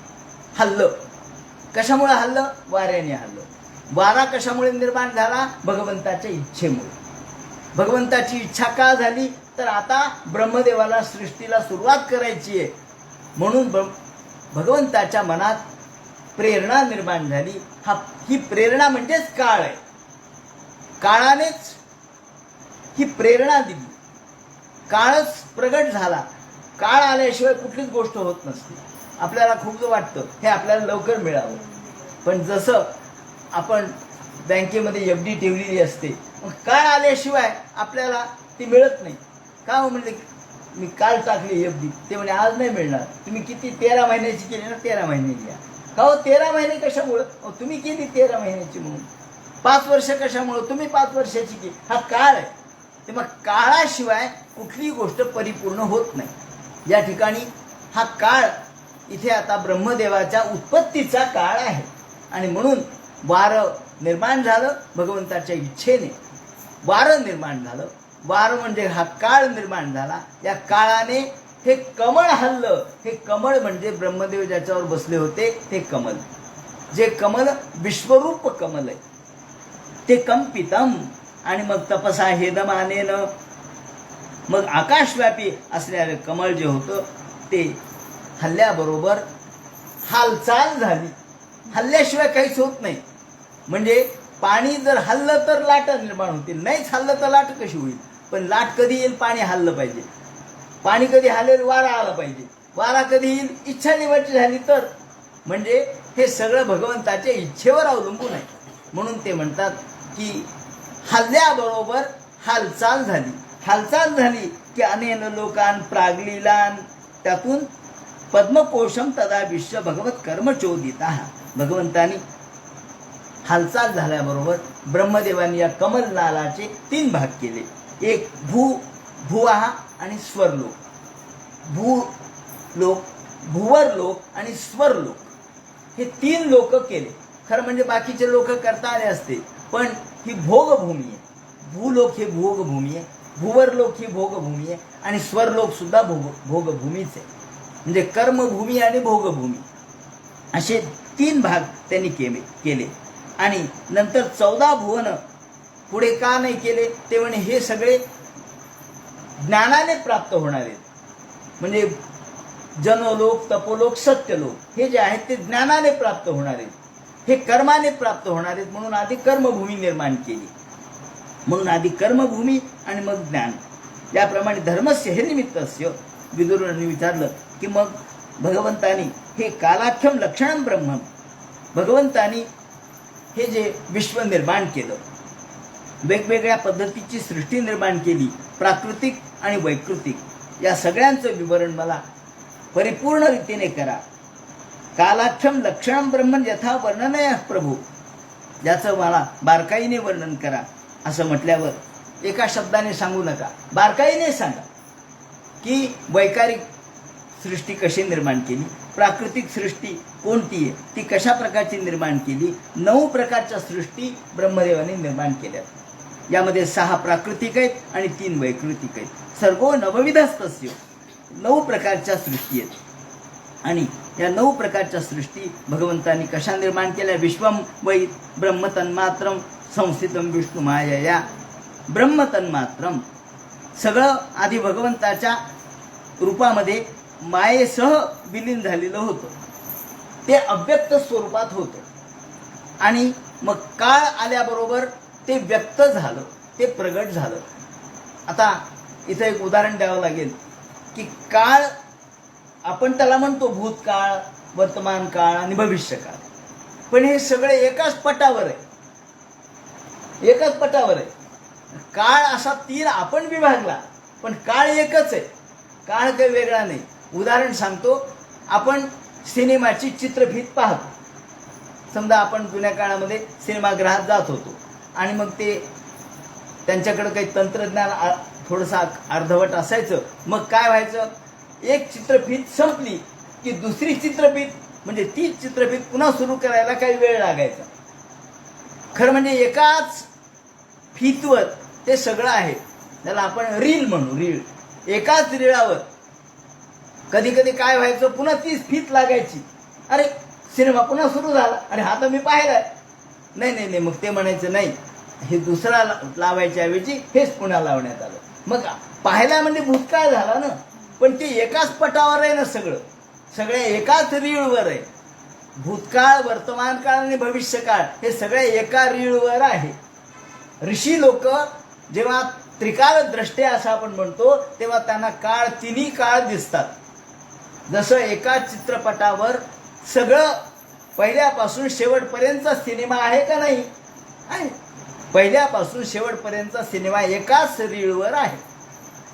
हल्लं. कशामुळे हल्लं? वाऱ्याने हल्लं. वारा कशामुळे निर्माण झाला? भगवंताच्या इच्छेमुळे. भगवंताची इच्छा का झाली? तर आता ब्रह्मदेवाला सृष्टीला सुरुवात करायची आहे, म्हणून भगवंताच्या मनात प्रेरणा निर्माण झाली. ही प्रेरणा म्हणजेच काळ आहे. काळानेच ही प्रेरणा दिली. काळच प्रगट झाला. काळ आल्याशिवाय कुठलीच गोष्ट होत नसते. आपल्याला खूप वाटतं हे आपल्याला लवकर मिळावं, पण जसं आपण बँकेमध्ये FD ठेवलेली असते, मग काळ आल्याशिवाय आपल्याला ती मिळत नाही. का हो? म्हणजे मी काल टाकली FD, ते म्हणे आज नाही मिळणार. तुम्ही किती 13 महिन्याची केली ना, 13 महिने घ्या. का हो 13 महिने कशामुळं? तुम्ही केली 13 महिन्याची म्हणून. 5 वर्ष कशामुळं? तुम्ही 5 वर्षाची केली. हा काळ आहे. ते मग काळाशिवाय कुठलीही गोष्ट परिपूर्ण होत नाही. या ठिकाणी हा काळ इथे आता ब्रह्मदेवाच्या उत्पत्तीचा काळ आहे. आणि म्हणून वारं निर्माण झालं. भगवंताच्या इच्छेने वारं निर्माण झालं. वारं म्हणजे हा काळ निर्माण झाला. या काळाने हे कमळ हललं. हे कमळ म्हणजे ब्रह्मदेव ज्याच्यावर बसले होते ते कमल, जे कमल विश्वरूप कमल आहे ते कंपितम. आणि मग तपसा हेदमानेन, मग आकाशव्यापी असणारे कमळ जे होतं ते हल्ल्याबरोबर हालचाल झाली. हल्ल्याशिवाय काहीच होत नाही. म्हणजे पाणी जर हल्लं तर लाटा निर्माण होतील, नाहीच हल्लं तर लाट कशी होईल? पण लाट कधी येईल? पाणी हल्लं पाहिजे. पाणी कधी हलेल? वारा आला पाहिजे. वारा कधी येईल? इच्छा निवडची झाली तर. म्हणजे हे सगळं भगवंताच्या इच्छेवर अवलंबून आहे. म्हणून ते म्हणतात की हल्ल्याबरोबर हालचाल झाली. हालचाल झाली की अनेन लोकान प्रागलीलान, त्यातून पद्मकोशम तदा विश्व भगवत कर्मचोदिता. भगवंतानी हालचाल झाल्याबरोबर ब्रह्मदेवानी या कमलनालाचे 3 भाग केले. एक भुवाहा आणि स्वरलोक. भूलोक, भुवरलोक आणि स्वरलोक हे 3 लोक केले. खरं म्हणजे बाकीचे लोक करता आले असते, पण ही भोगभूमी आहे. भूलोक हे भोगभूमी आहे, भुवरलोक ही भोगभूमी आहे आणि स्वरलोक सुद्धा भोगभूमीच आहे. म्हणजे कर्मभूमी आणि भोगभूमी असे 3 भाग त्यांनी केले. आणि नंतर 14 भुवन पुढे का नाही केले? ते म्हणे हे सगळे ज्ञानाने प्राप्त होणार आहेत. म्हणजे जनोलोक, तपोलोक, सत्यलोक हे जे आहेत ते ज्ञानाने प्राप्त होणार आहेत. हे कर्माने प्राप्त होणार आहेत. म्हणून आधी कर्मभूमी निर्माण केली. म्हणून आधी कर्मभूमी आणि मग ज्ञान. याप्रमाणे धर्मस्य हे निमित्तस्य. विदुरांनी विचारलं की मग भगवंतानी हे कालाख्यम लक्षणम ब्रह्म, भगवंतानी हे जे विश्व निर्माण केलं, वेगवेगळ्या पद्धतीची सृष्टी निर्माण केली, प्राकृतिक आणि वैकृतिक, या सगळ्यांचं विवरण मला परिपूर्ण रीतीने करा. कालाख्यम लक्षणम ब्रह्मन यथा वर्णनय प्रभू, ज्याचं मला बारकाईने वर्णन करा. असं म्हटल्यावर एका शब्दाने सांगू नका, बारकाईने सांगा की वैकारिक सृष्टी कशी निर्माण केली, प्राकृतिक सृष्टी कोणती आहे, ती कशा प्रकारची निर्माण केली. 9 प्रकारच्या सृष्टी ब्रह्मदेवाने निर्माण केल्या. यामध्ये 6 प्राकृतिक आहेत आणि 3 वैकृतिक आहेत. सर्व नवविधस्तस्य 9 प्रकारच्या सृष्टी आहेत. आणि या 9 प्रकारच्या सृष्टी भगवंतांनी कशा निर्माण केल्या. विश्वम वै ब्रह्मतन्मात्रम संस्थितम विष्णू मायया. ब्रह्मतन्मात्रम सगळं आधी भगवंताच्या रूपामध्ये मायेसह विलीन झालेलं होतं. ते अव्यक्त स्वरूपात होतं आणि मग काळ आल्याबरोबर ते व्यक्त झालं, ते प्रगट झालं. आता इथं एक उदाहरण द्यावं लागेल की काळ आपण त्याला म्हणतो भूतकाळ, वर्तमान काळ आणि भविष्यकाळ, पण हे सगळे एकाच पटावर आहे. एकाच पटावर आहे. काळ असा 3 आपण विभागला, पण काळ एकच आहे. काळ काही वेगळा नाही. उदाहरण सांगतो. आपण सिनेमाची चित्रफीत पाहतो. समजा आपण जुन्या काळामध्ये सिनेमागृहात जात होतो आणि मग ते त्यांच्याकडे काही तंत्रज्ञान थोडंसं अर्धवट असायचं. मग काय व्हायचं, एक चित्रफीत संपली की दुसरी चित्रफीत म्हणजे ती चित्रफीत पुन्हा सुरू करायला काही वेळ लागायचा. खरं म्हणजे एकाच फीतवर ते सगळं आहे. त्याला आपण रील म्हणू. रील एकाच रीळावर कधी कधी काय व्हायचं, पुन्हा तीच फीत लागायची. अरे सिनेमा पुन्हा सुरू झाला, अरे हा तर मी पाहिलाय. नाही नाही नाही, मग ते म्हणायचं नाही, हे दुसरा लावायच्या ऐवजी हेच पुन्हा लावण्यात आलं. मग पाहायला म्हणजे भूतकाळ झाला ना, पण ते एकाच पटावर आहे ना. सगळ्या एकाच रीळवर आहे. भूतकाळ, वर्तमान काळ आणि भविष्यकाळ हे सगळे एका रीळवर आहे. ऋषी लोक जेव्हा त्रिकाल द्रष्टे असं आपण म्हणतो, तेव्हा त्यांना काळ, 3 काळ दिसतात. जसं एका चित्रपटावर सगळं पहिल्यापासून शेवटपर्यंतचा सिनेमा आहे का नाही, आहे. पहिल्यापासून शेवटपर्यंतचा सिनेमा एकाच रीळवर आहे,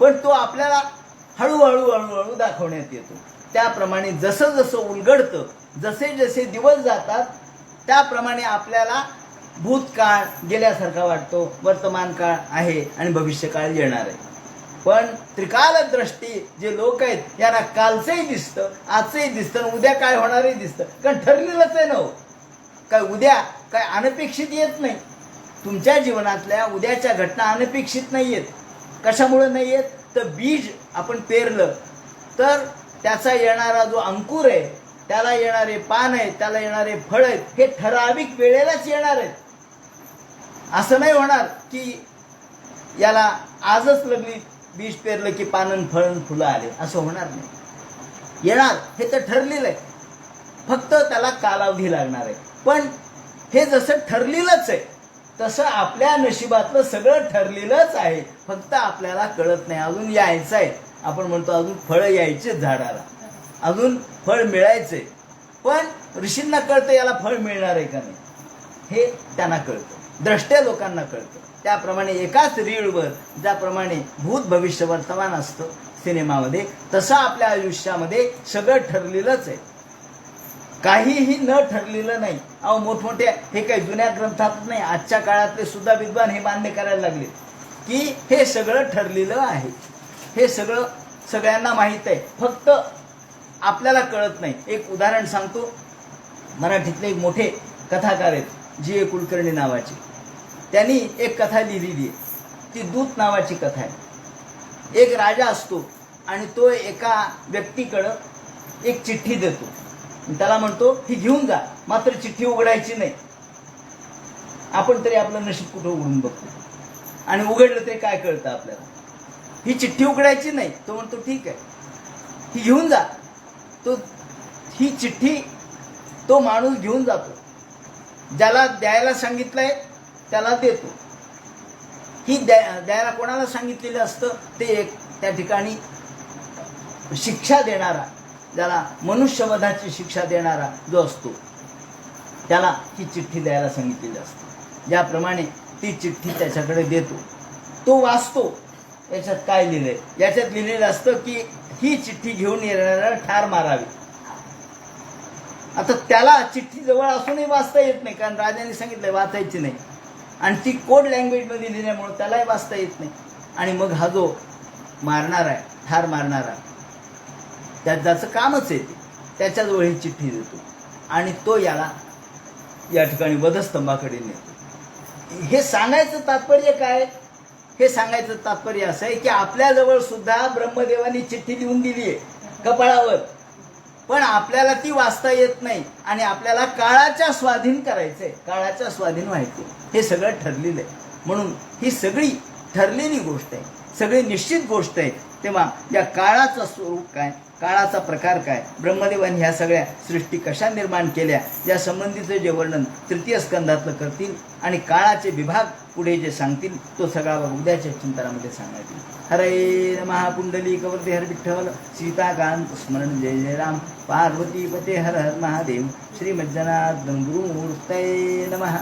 पण तो आपल्याला हळूहळू हळूहळू दाखवण्यात येतो. त्याप्रमाणे जसं जसं उलगडतं, जसे जसे दिवस जातात, त्याप्रमाणे आपल्याला भूतकाळ गेल्यासारखा वाटतो, वर्तमान काळ आहे आणि भविष्यकाळ येणार आहे. पण त्रिकालद्रष्टी जे लोक आहेत यांना कालचंही दिसतं, आजचंही दिसतं, उद्या काय होणारही दिसतं. कारण ठरलेलंच आहे ना हो. काय उद्या काय अनपेक्षित येत नाही. तुमच्या जीवनातल्या उद्याच्या घटना अनपेक्षित नाही आहेत. कशामुळे नाही आहेत, तर बीज आपण पेरलं तर त्याचा येणारा जो अंकुर आहे, त्याला येणारे पान आहेत, त्याला येणारे फळ आहेत, हे ठराविक वेळेलाच येणार आहेत. असं नाही होणार की याला आजच लगली बीज पेरलं की पानं फळं फुलं आले, असं होणार नाही. येणार, हे तर ठरलेलं आहे. फक्त त्याला कालावधी लागणार आहे. पण हे जसं ठरलेलंच आहे तसं आपल्या नशिबातलं सगळं ठरलेलंच आहे. फक्त आपल्याला कळत नाही. अजून यायचं आहे. आपण म्हणतो अजून फळं यायचे झाडाला, अजून फळ मिळायचंय. पण ऋषींना कळतं याला फळ मिळणार आहे का नाही, हे त्यांना कळतं. द्रष्ट्या लोकांना कळतं. त्याप्रमाणे एकाच रीळवर ज्याप्रमाणे भूत भविष्य वर्तमान असतं सिनेमामध्ये, तसं आपल्या आयुष्यामध्ये सगळं ठरलेलंच आहे. काहीही न ठरलेलं नाही. अहो मोठमोठ्या हे काही जुन्या ग्रंथात नाही, आजच्या काळातले सुद्धा विद्वान हे मान्य करायला लागले की हे सगळं ठरलेलं आहे. हे सगळं सगळ्यांना माहीत आहे, फक्त आपल्याला कळत नाही. एक उदाहरण सांगतो. मराठीतले एक मोठे कथाकार आहेत जी. कुलकर्णी नावाचे. त्यांनी एक कथा लिहिलेली आहे. ती दूत नावाची कथा आहे. एक राजा असतो आणि तो एका व्यक्तीकडं एक चिठ्ठी देतो. त्याला म्हणतो ही घेऊन जा, मात्र चिठ्ठी उघडायची नाही. आपण तरी आपलं नशीब कुठं उघडून बघतो आणि उघडलं तरी काय कळतं आपल्याला, ही चिठ्ठी उघडायची नाही. तो म्हणतो ठीक आहे, ही घेऊन जा. तो ही चिठ्ठी तो माणूस घेऊन जातो. ज्याला द्यायला सांगितलंय त्याला देतो. ही द्यायला कोणाला सांगितलेलं असतं, ते एक त्या ठिकाणी शिक्षा देणारा, ज्याला मनुष्यवधाची शिक्षा देणारा जो असतो, त्याला ही चिठ्ठी द्यायला सांगितलेली असते. ज्याप्रमाणे ती चिठ्ठी त्याच्याकडे देतो. तो वाचतो. याच्यात काय लिहिलंय, याच्यात लिहिलेलं असतं की ही चिठ्ठी घेऊन येणाऱ्याला ठार मारावी. आता त्याला चिठ्ठी जवळ असूनही वाचता येत नाही, कारण राजाने सांगितलंय वाचायची नाही, आणि ती कोड लँग्वेजमध्ये लिहिल्यामुळे त्यालाही वाचता येत नाही. आणि मग हा जो मारणार आहे, ठार मारणारा, त्याचं कामच आहे ते. त्याच्याजवळ ही चिठ्ठी देतो आणि तो याला या ठिकाणी वधस्तंभाकडे नेतो. हे सांगायचं तात्पर्य काय? हे सांगायचं तात्पर्य असं आहे की आपल्याजवळ सुद्धा ब्रह्मदेवानी चिठ्ठी लिहून दिली आहे कपाळावर, पण आपल्याला ती वाचता येत नाही आणि आपल्याला काळाच्या स्वाधीन करायचंय, काळाच्या स्वाधीन व्हायचं. हे सगळं ठरलेलं आहे. म्हणून ही सगळी ठरलेली गोष्ट आहे, सगळी निश्चित गोष्ट आहे. तेव्हा या काळाचं स्वरूप काय, काळाचा प्रकार काय, ब्रह्मदेवाने ह्या सगळ्या सृष्टी कशा निर्माण केल्या या संबंधीचं जे वर्णन तृतीय स्कंधातलं करतील आणि काळाचे विभाग पुढे जे सांगतील तो सगळा उद्याच्या चिंतनामध्ये सांगण्यात येईल. हरे नमः. पुंडलीकवरती हर विठ्ठल सीताकांत स्मरण जय जय राम. पार्वती पते हर हर महादेव. श्रीमज्जनार्दन गुरुमूर्तये नमः.